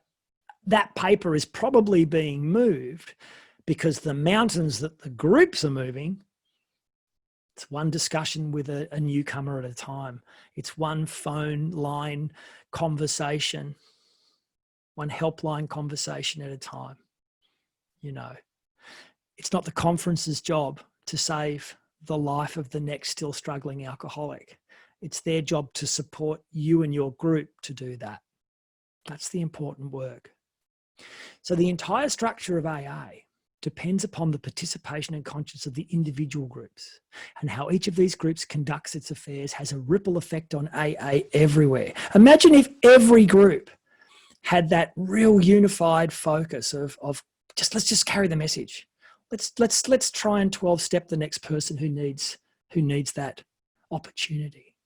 [SPEAKER 1] that paper is probably being moved because the mountains that the groups are moving, it's one discussion with a newcomer at a time. It's one phone line conversation, one helpline conversation at a time. It's not the conference's job to save the life of the next still struggling alcoholic. It's their job to support you and your group to do that. That's the important work. So the entire structure of AA depends upon the participation and conscience of the individual groups, and how each of these groups conducts its affairs has a ripple effect on AA everywhere. Imagine if every group had that real unified focus of let's just carry the message. Let's try and 12-step the next person who needs that opportunity.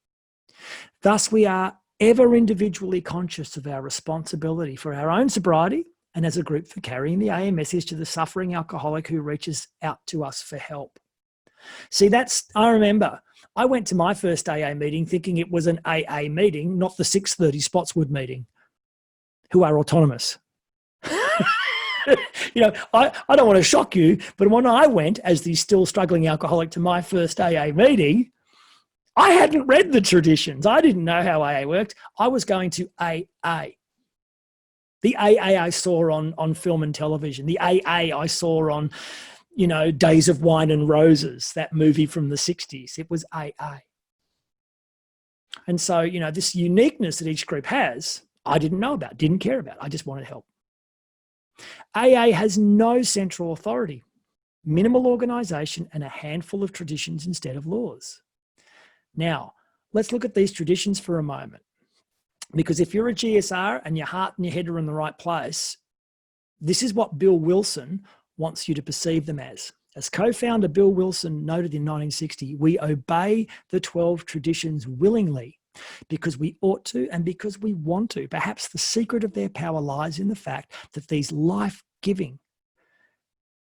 [SPEAKER 1] Thus, we are ever individually conscious of our responsibility for our own sobriety and as a group for carrying the AA message to the suffering alcoholic who reaches out to us for help. See, I remember I went to my first AA meeting thinking it was an AA meeting, not the 6:30 Spotswood meeting, who are autonomous. I don't want to shock you, but when I went as the still struggling alcoholic to my first AA meeting, I hadn't read the traditions. I didn't know how AA worked. I was going to AA. The AA I saw on film and television. The AA I saw on, Days of Wine and Roses, that movie from the 60s. It was AA. And so, this uniqueness that each group has, I didn't know about, didn't care about. I just wanted help. AA has no central authority, minimal organisation, and a handful of traditions instead of laws. Now, let's look at these traditions for a moment. Because if you're a GSR and your heart and your head are in the right place, this is what Bill Wilson wants you to perceive them as. As co-founder Bill Wilson noted in 1960, we obey the 12 traditions willingly because we ought to and because we want to. Perhaps the secret of their power lies in the fact that these life-giving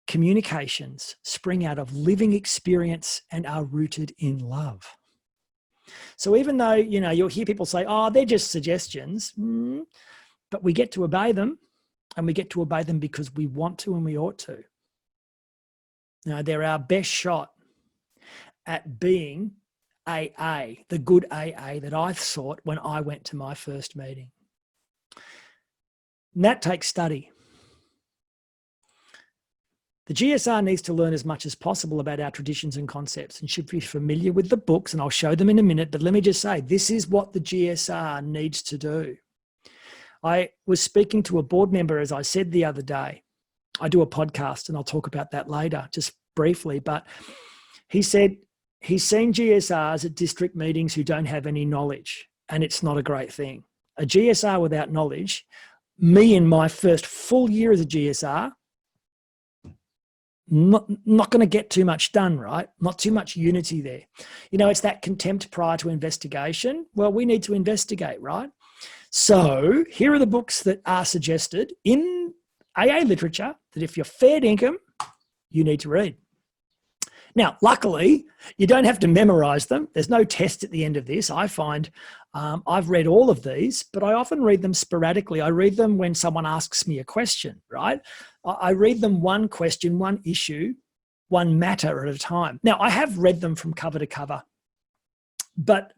[SPEAKER 1] communications spring out of living experience and are rooted in love. So even though, you'll hear people say, oh, they're just suggestions, but we get to obey them, and we get to obey them because we want to and we ought to. Now, they're our best shot at being AA, the good AA that I sought when I went to my first meeting. And that takes study. The GSR needs to learn as much as possible about our traditions and concepts and should be familiar with the books, and I'll show them in a minute, but let me just say, this is what the GSR needs to do. I was speaking to a board member, as I said the other day. I do a podcast and I'll talk about that later, just briefly, but he said he's seen GSRs at district meetings who don't have any knowledge, and it's not a great thing. A GSR without knowledge, me in my first full year as a GSR, not going to get too much done, right? Not too much unity there. You know, it's that contempt prior to investigation. Well, we need to investigate, right? So here are the books that are suggested in AA literature that if you're fair dinkum, you need to read. Now, luckily, you don't have to memorize them. There's no test at the end of this. I find I've read all of these, but I often read them sporadically. I read them when someone asks me a question, right? I read them one question, one issue, one matter at a time. Now, I have read them from cover to cover, but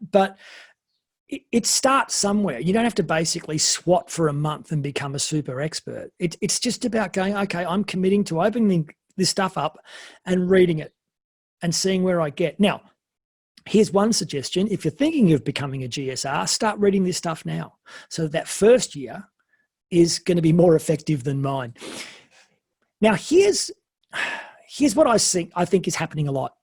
[SPEAKER 1] it starts somewhere. You don't have to basically swat for a month and become a super expert. It's just about going, okay, I'm committing to opening this stuff up and reading it and seeing where I get. Now, here's one suggestion. If you're thinking of becoming a GSR, start reading this stuff now. So that first year is going to be more effective than mine. Now, here's what I think is happening a lot.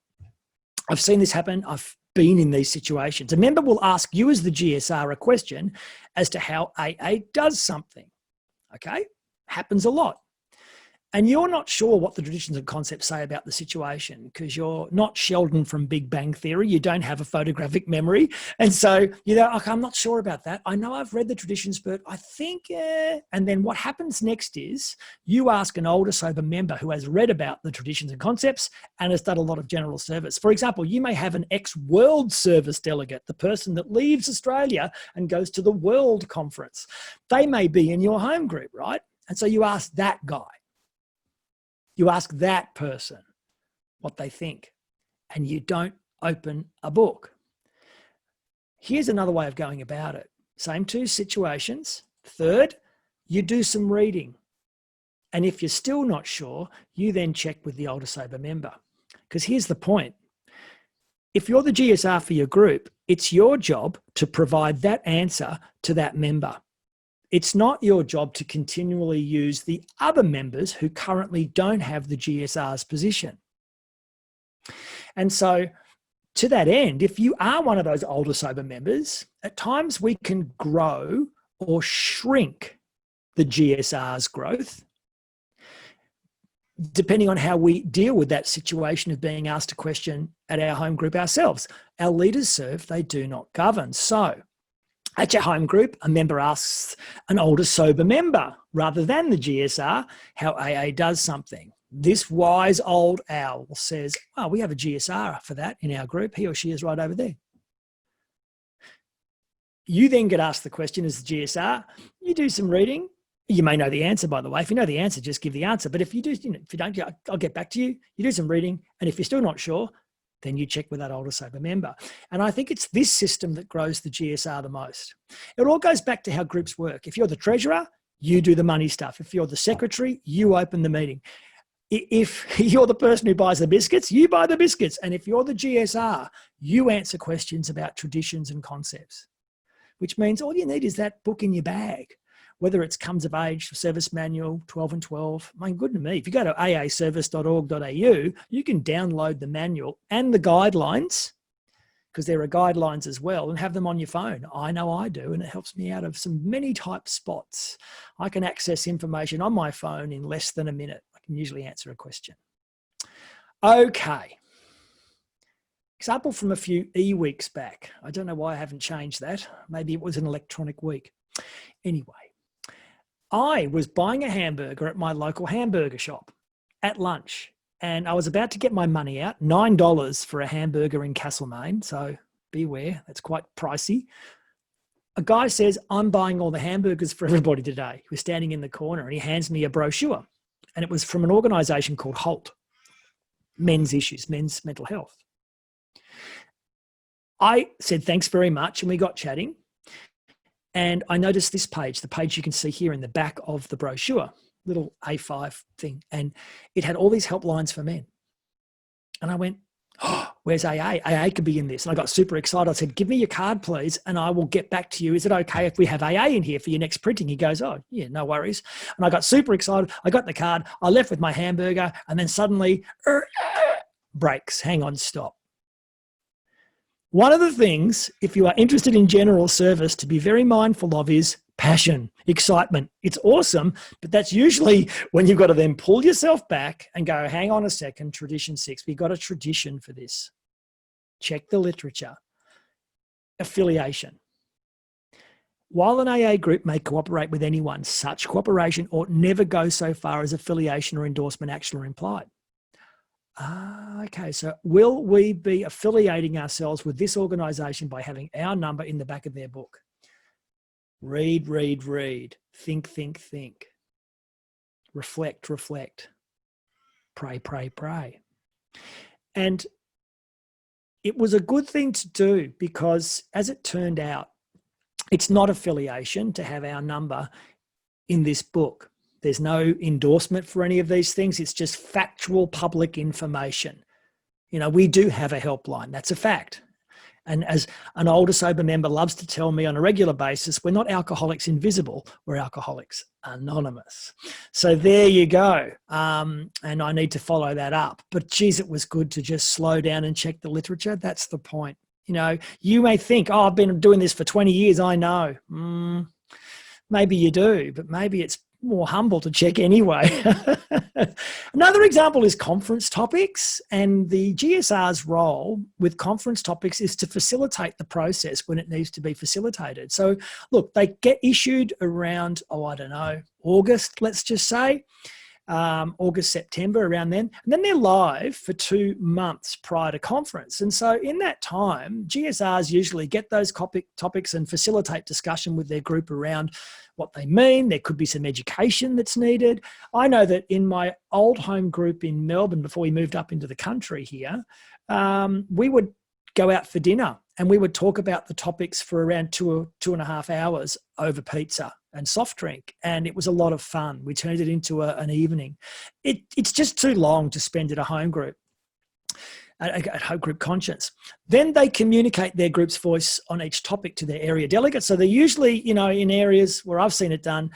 [SPEAKER 1] I've seen this happen. I've been in these situations. A member will ask you as the GSR a question as to how AA does something. Okay? Happens a lot. And you're not sure what the traditions and concepts say about the situation because you're not Sheldon from Big Bang Theory. You don't have a photographic memory. And so you know, okay, I'm not sure about that. I know I've read the traditions, but I think, and then what happens next is you ask an older, sober member who has read about the traditions and concepts and has done a lot of general service. For example, you may have an ex-World Service delegate, the person that leaves Australia and goes to the World Conference. They may be in your home group, right? And so you ask that guy. You ask that person what they think, and you don't open a book. Here's another way of going about it. Same two situations. Third, you do some reading. And if you're still not sure, you then check with the older sober member. Because here's the point. If you're the GSR for your group, it's your job to provide that answer to that member. It's not your job to continually use the other members who currently don't have the GSR's position. And so to that end, if you are one of those older sober members, at times we can grow or shrink the GSR's growth, depending on how we deal with that situation of being asked a question at our home group ourselves. Our leaders serve, they do not govern. So at your home group, a member asks an older sober member, rather than the GSR, how AA does something. This wise old owl says, oh, we have a GSR for that in our group. He or she is right over there. You then get asked the question as the GSR. You do some reading. You may know the answer, by the way. If you know the answer, just give the answer. But if you do, if you don't, I'll get back to you. You do some reading. And if you're still not sure, then you check with that older sober member. And I think it's this system that grows the GSR the most. It all goes back to how groups work. If you're the treasurer, you do the money stuff. If you're the secretary, you open the meeting. If you're the person who buys the biscuits, you buy the biscuits. And if you're the GSR, you answer questions about traditions and concepts, which means all you need is that book in your bag. Whether it's Comes of Age, Service Manual, 12 and 12. My goodness me, if you go to aaservice.org.au, you can download the manual and the guidelines, because there are guidelines as well, and have them on your phone. I know I do, and it helps me out of some many type spots. I can access information on my phone in less than a minute. I can usually answer a question. Okay. Example from a few eweeks back. I don't know why I haven't changed that. Maybe it was an electronic week. Anyway. I was buying a hamburger at my local hamburger shop at lunch, and I was about to get my money out, $9 for a hamburger in Castlemaine, so beware, that's quite pricey. A guy says, I'm buying all the hamburgers for everybody today. He was standing in the corner and he hands me a brochure, and it was from an organisation called HALT, Men's Issues, Men's Mental Health. I said, thanks very much, and we got chatting. And I noticed this page, the page you can see here in the back of the brochure. little A5 thing, and it had all these helplines for men. And I went, oh, where's AA? AA could be in this. And I got super excited. I said, give me your card, please, and I will get back to you. Is it okay if we have AA in here for your next printing? He goes, oh, yeah, no worries. And I got super excited. I got the card. I left with my hamburger, and then suddenly, brakes, hang on, stop. One of the things, if you are interested in general service, to be very mindful of is passion, excitement. It's awesome, but that's usually when you've got to then pull yourself back and go, hang on a second, tradition 6, we've got a tradition for this. Check the literature. Affiliation. While an AA group may cooperate with anyone, such cooperation ought never go so far as affiliation or endorsement, actual or implied. Okay, so will we be affiliating ourselves with this organisation by having our number in the back of their book? Read, read, read. Think, think, think. Reflect, reflect. Pray, pray, pray. And it was a good thing to do because, as it turned out, it's not affiliation to have our number in this book. There's no endorsement for any of these things. It's just factual public information. You know, we do have a helpline. That's a fact. And as an older sober member loves to tell me on a regular basis, we're not Alcoholics Invisible, we're Alcoholics Anonymous. So there you go. And I need to follow that up. But geez, it was good to just slow down and check the literature. That's the point. You know, you may think, oh, I've been doing this for 20 years. I know. Maybe you do, but maybe it's more humble to check anyway. Another example is conference topics, and the GSR's role with conference topics is to facilitate the process when it needs to be facilitated. So look, they get issued around, I don't know, August, let's just say, August, September, around then. And then they're live for 2 months prior to conference. And so in that time, GSRs usually get those topics and facilitate discussion with their group around what they mean. There could be some education that's needed. I know that in my old home group in Melbourne, before we moved up into the country here, we would go out for dinner and we would talk about the topics for around 2.5 hours over pizza and soft drink. And it was a lot of fun. We turned it into an evening. It's just too long to spend at a home group, at home group conscience. Then they communicate their group's voice on each topic to their area delegates. So they're usually, you know, in areas where I've seen it done,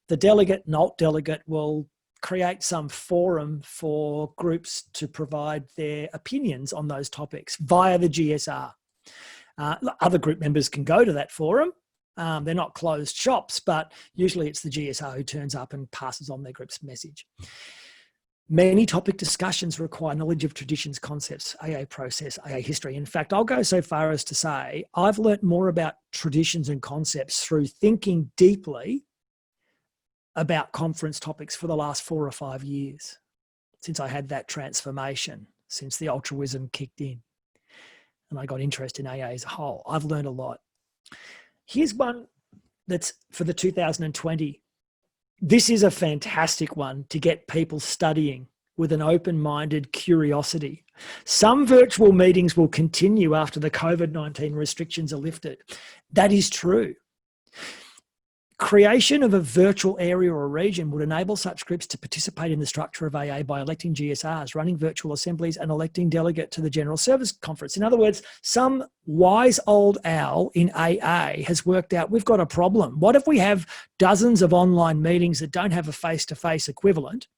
[SPEAKER 1] the delegate and alt delegate will create some forum for groups to provide their opinions on those topics via the GSR. Other group members can go to that forum. They're not closed shops, but usually it's the GSR who turns up and passes on their group's message. Many topic discussions require knowledge of traditions, concepts, AA process, AA history. In fact, I'll go so far as to say I've learnt more about traditions and concepts through thinking deeply about conference topics for the last 4 or 5 years, since I had that transformation, since the altruism kicked in and I got interested in AA as a whole. I've learned a lot. Here's one that's for the 2020. This is a fantastic one to get people studying with an open-minded curiosity. Some virtual meetings will continue after the COVID-19 restrictions are lifted. That is true. Creation of a virtual area or region would enable such groups to participate in the structure of AA by electing GSRs, running virtual assemblies, and electing delegate to the General Service Conference. In other words, some wise old owl in AA has worked out we've got a problem. What if we have dozens of online meetings that don't have a face-to-face equivalent,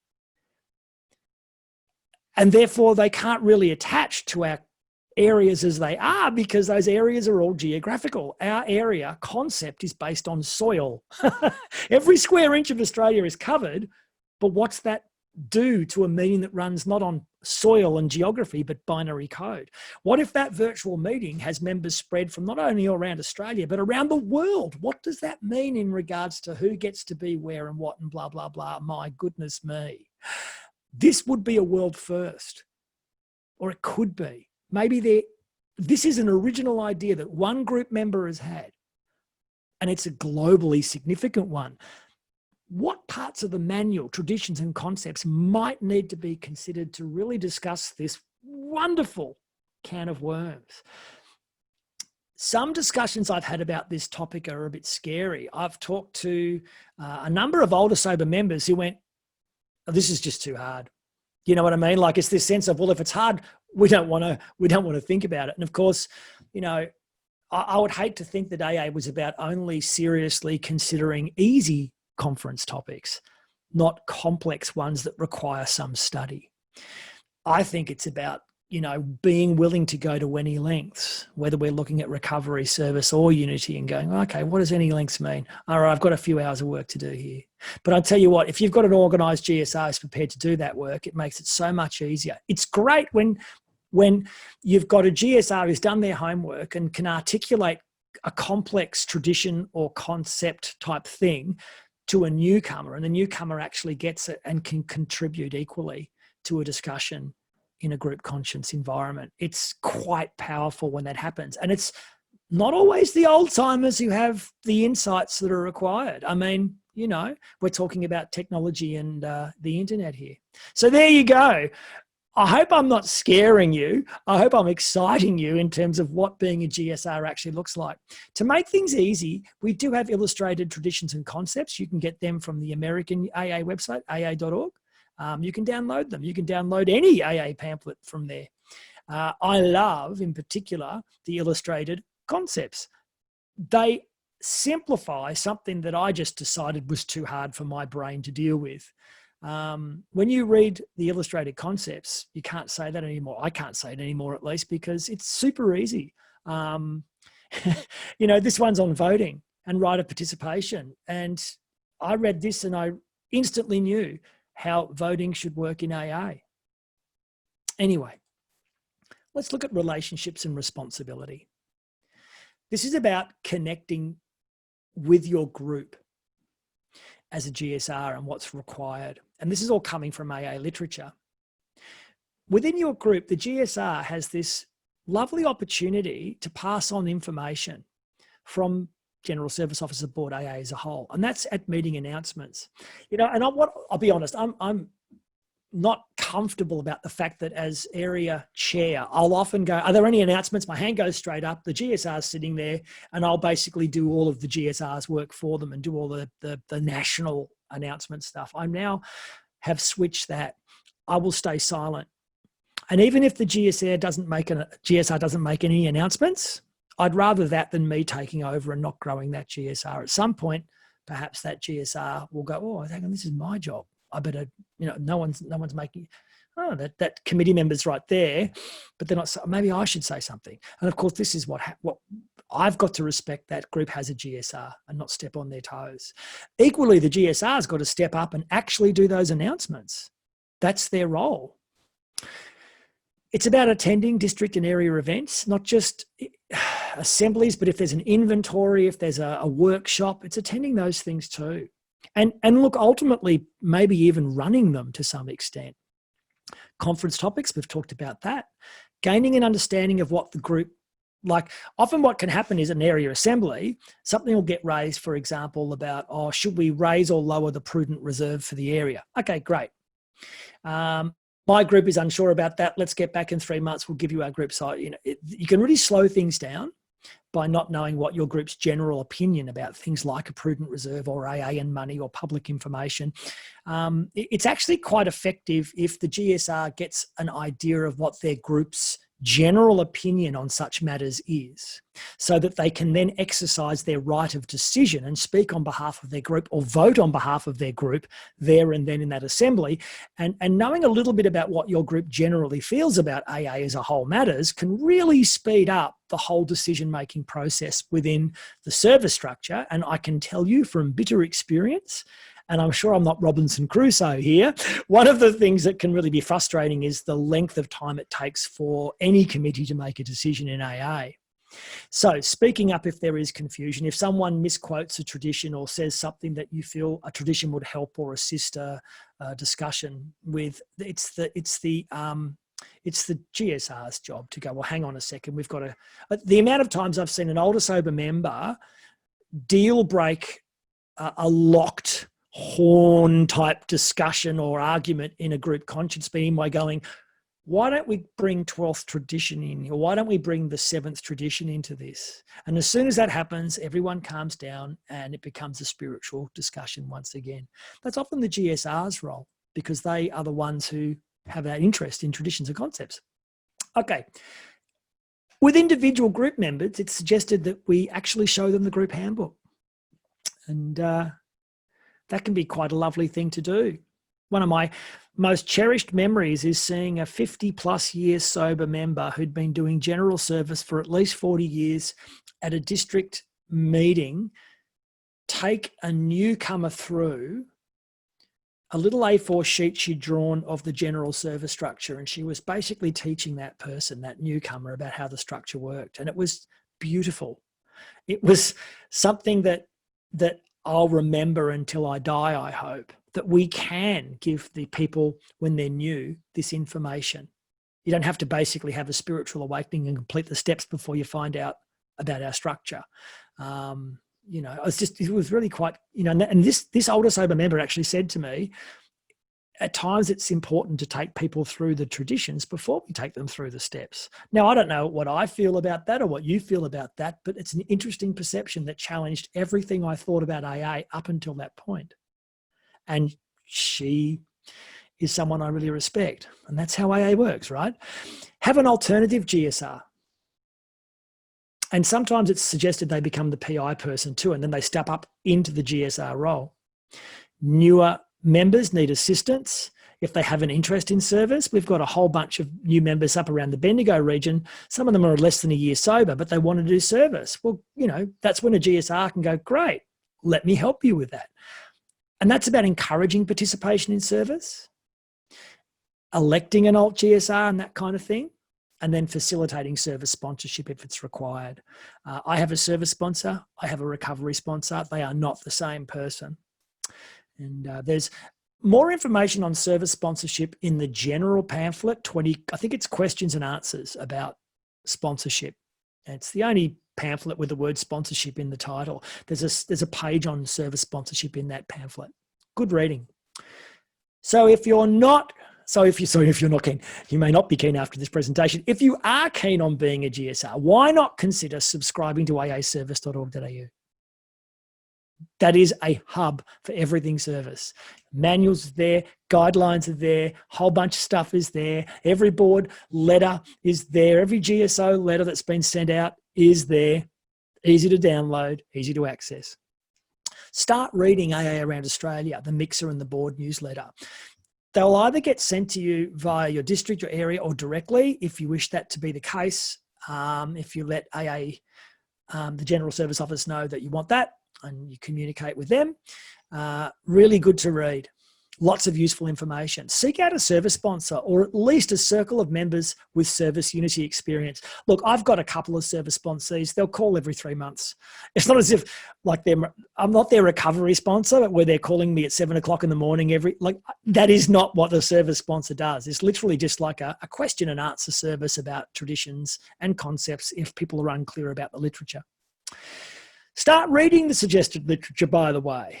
[SPEAKER 1] and therefore they can't really attach to our areas as they are because those areas are all geographical. Our area concept is based on soil. Every square inch of Australia is covered, but what's that do to a meeting that runs not on soil and geography, but binary code? What if that virtual meeting has members spread from not only around Australia, but around the world? What does that mean in regards to who gets to be where and what and blah, blah, blah? My goodness me. This would be a world first, or it could be. Maybe this is an original idea that one group member has had, and it's a globally significant one. What parts of the manual, traditions and concepts might need to be considered to really discuss this wonderful can of worms? Some discussions I've had about this topic are a bit scary. I've talked to a number of older sober members who went, this is just too hard. You know what I mean? Like, it's this sense of, well, if it's hard, we don't want to think about it. And of course, you know, I would hate to think that AA was about only seriously considering easy conference topics, not complex ones that require some study. I think it's about, you know, being willing to go to any lengths, whether we're looking at recovery, service, or unity, and going, okay, what does any lengths mean? All right, I've got a few hours of work to do here. But I'll tell you what, if you've got an organised GSR who's prepared to do that work, it makes it so much easier. It's great when you've got a GSR who's done their homework and can articulate a complex tradition or concept type thing to a newcomer, and the newcomer actually gets it and can contribute equally to a discussion in a group conscience environment. It's quite powerful when that happens. And it's not always the old timers who have the insights that are required. I mean, you know, we're talking about technology and the internet here. So there you go. I hope I'm not scaring you. I hope I'm exciting you in terms of what being a GSR actually looks like. To make things easy, we do have illustrated traditions and concepts. You can get them from the American AA website, aa.org. You can download them. You can download any AA pamphlet from there. I love, in particular, the illustrated concepts. They simplify something that I just decided was too hard for my brain to deal with. When you read the illustrated concepts, you can't say that anymore. I can't say it anymore, at least, because it's super easy. You know, this one's on voting and right of participation. And I read this and I instantly knew how voting should work in AA. Anyway, let's look at relationships and responsibility. This is about connecting with your group as a GSR and what's required. And this is all coming from AA literature. Within your group, the GSR has this lovely opportunity to pass on information from General Service Officer Board AA as a whole. And that's at meeting announcements. You know, and I'll be honest, I'm not comfortable about the fact that as area chair, I'll often go, are there any announcements? My hand goes straight up, the GSR's sitting there, and I'll basically do all of the GSR's work for them and do all the national announcement stuff. I now have switched that. I will stay silent. And even if the GSR doesn't make any announcements, I'd rather that than me taking over and not growing that GSR. At some point, perhaps that GSR will go, oh, hang on, this is my job. I better, you know, no one's making, oh, that committee member's right there, but they're not, maybe I should say something. And of course, this is what I've got to respect that group has a GSR and not step on their toes. Equally, the GSR's got to step up and actually do those announcements. That's their role. It's about attending district and area events, not just assemblies, but if there's an inventory, if there's a workshop, it's attending those things too. And look, ultimately, maybe even running them to some extent. Conference topics, we've talked about that. Gaining an understanding of what the group, like often what can happen is an area assembly, something will get raised, for example, about, oh, should we raise or lower the prudent reserve for the area? Okay, great. My group is unsure about that. Let's get back in 3 months. We'll give you our group site. You know, you can really slow things down by not knowing what your group's general opinion about things like a prudent reserve or AA and money or public information. It's actually quite effective if the GSR gets an idea of what their group's general opinion on such matters is, so that they can then exercise their right of decision and speak on behalf of their group or vote on behalf of their group there and then in that assembly. And knowing a little bit about what your group generally feels about AA as a whole matters can really speed up the whole decision-making process within the service structure. And I can tell you from bitter experience, and I'm sure I'm not Robinson Crusoe here, one of the things that can really be frustrating is the length of time it takes for any committee to make a decision in AA. So speaking up if there is confusion, if someone misquotes a tradition or says something that you feel a tradition would help or assist a discussion with, it's the GSR's job to go, well, hang on a second, we've got to, the amount of times I've seen an older sober member deal break a locked horn type discussion or argument in a group conscience meeting by going, why don't we bring 12th tradition in, or why don't we bring the 7th tradition into this? And as soon as that happens, everyone calms down and it becomes a spiritual discussion once again. That's often the GSR's role. because they are the ones who have that interest in traditions and concepts. Okay. With individual group members, it's suggested that we actually show them the group handbook. And that can be quite a lovely thing to do. One of my most cherished memories is seeing a 50+ years sober member who'd been doing general service for at least 40 years at a district meeting take a newcomer through a little A4 sheet she'd drawn of the general service structure. And she was basically teaching that person, that newcomer, about how the structure worked. And it was beautiful. It was something that I'll remember until I die, I hope, that we can give the people when they're new this information. You don't have to basically have a spiritual awakening and complete the steps before you find out about our structure. It was really quite, and this older sober member actually said to me, at times it's important to take people through the traditions before we take them through the steps. Now, I don't know what I feel about that or what you feel about that, but it's an interesting perception that challenged everything I thought about AA up until that point. And she is someone I really respect. And that's how AA works, right? Have an alternative GSR. And sometimes it's suggested they become the PI person too, and then they step up into the GSR role. Newer members need assistance if they have an interest in service. We've got a whole bunch of new members up around the Bendigo region. Some of them are less than a year sober, but they want to do service. Well, that's when a GSR can go, great, let me help you with that. And that's about encouraging participation in service, electing an alt GSR and that kind of thing, and then facilitating service sponsorship if it's required. I have a service sponsor. I have a recovery sponsor. They are not the same person. And there's more information on service sponsorship in the general pamphlet, I think it's questions and answers about sponsorship. And it's the only pamphlet with the word sponsorship in the title. There's a page on service sponsorship in that pamphlet. Good reading. So if you're not keen, you may not be keen after this presentation. If you are keen on being a GSR, why not consider subscribing to aaservice.org.au? That is a hub for everything service. Manuals are there, guidelines are there, whole bunch of stuff is there. Every board letter is there. Every GSO letter that's been sent out is there. Easy to download, easy to access. Start reading AA Around Australia, the Mixer and the Board newsletter. They'll either get sent to you via your district or area or directly if you wish that to be the case. If you let AA, the General Service Office, know that you want that and you communicate with them. Really good to read. Lots of useful information. Seek out a service sponsor or at least a circle of members with service unity experience. Look, I've got a couple of service sponsees. They'll call every 3 months. It's not as if I'm not their recovery sponsor, where they're calling me at 7 o'clock in the morning that is not what the service sponsor does. It's literally just like a question and answer service about traditions and concepts if people are unclear about the literature. Start reading the suggested literature, by the way,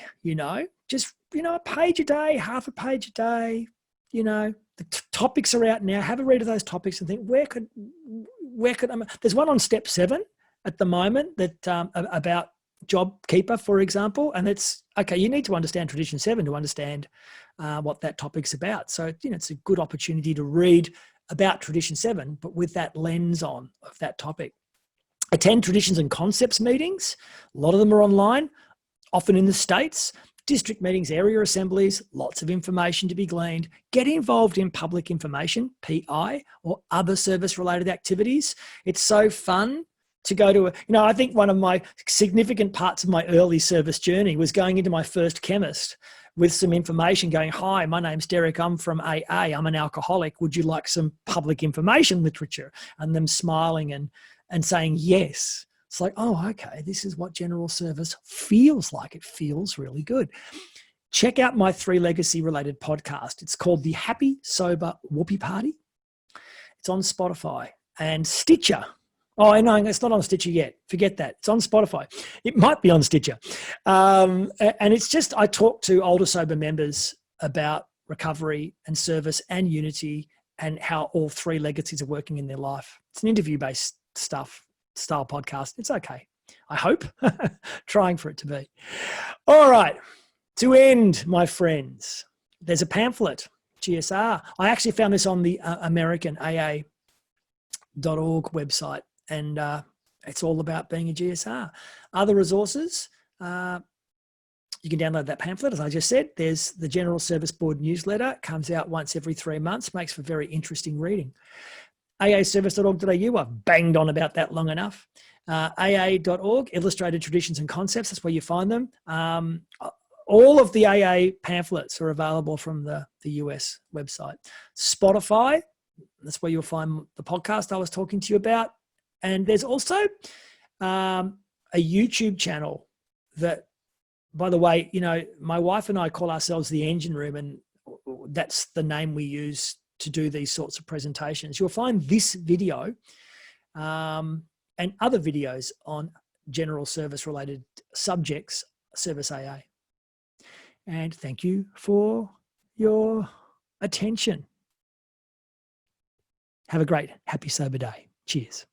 [SPEAKER 1] just, a page a day, half a page a day, the topics are out now. Have a read of those topics and think, where could there's one on step 7 at the moment that about job keeper, for example. And it's, okay, you need to understand tradition 7 to understand what that topic's about. So, it's a good opportunity to read about tradition 7, but with that lens on of that topic. Attend traditions and concepts meetings. A lot of them are online, often in the States. District meetings, area assemblies, lots of information to be gleaned. Get involved in public information, PI, or other service-related activities. It's so fun to go to I think one of my significant parts of my early service journey was going into my first chemist with some information going, hi, my name's Derek, I'm from AA, I'm an alcoholic. Would you like some public information literature? And them smiling and saying yes. It's like, oh, okay, this is what general service feels like. It feels really good. Check out my 3 legacy related podcast. It's called The Happy Sober Whoopie Party. It's on Spotify and Stitcher. Oh, no, it's not on Stitcher yet. Forget that. It's on Spotify. It might be on Stitcher. And it's just, I talk to older sober members about recovery and service and unity and how all 3 legacies are working in their life. It's an interview-based style podcast. It's okay. I hope. Trying for it to be. All right. To end, my friends, there's a pamphlet, GSR. I actually found this on the American AA.org website, and it's all about being a GSR. Other resources, you can download that pamphlet. As I just said, there's the General Service Board newsletter. It comes out once every 3 months, makes for very interesting reading. aaservice.org.au, I've banged on about that long enough. AA.org, Illustrated Traditions and Concepts, that's where you find them. All of the AA pamphlets are available from the US website. Spotify, that's where you'll find the podcast I was talking to you about. And there's also a YouTube channel that, by the way, you know, my wife and I call ourselves the Engine Room, and that's the name we use to do these sorts of presentations. You'll find this video and other videos on general service related subjects, Service AA. And thank you for your attention. Have a great, happy, sober day. Cheers.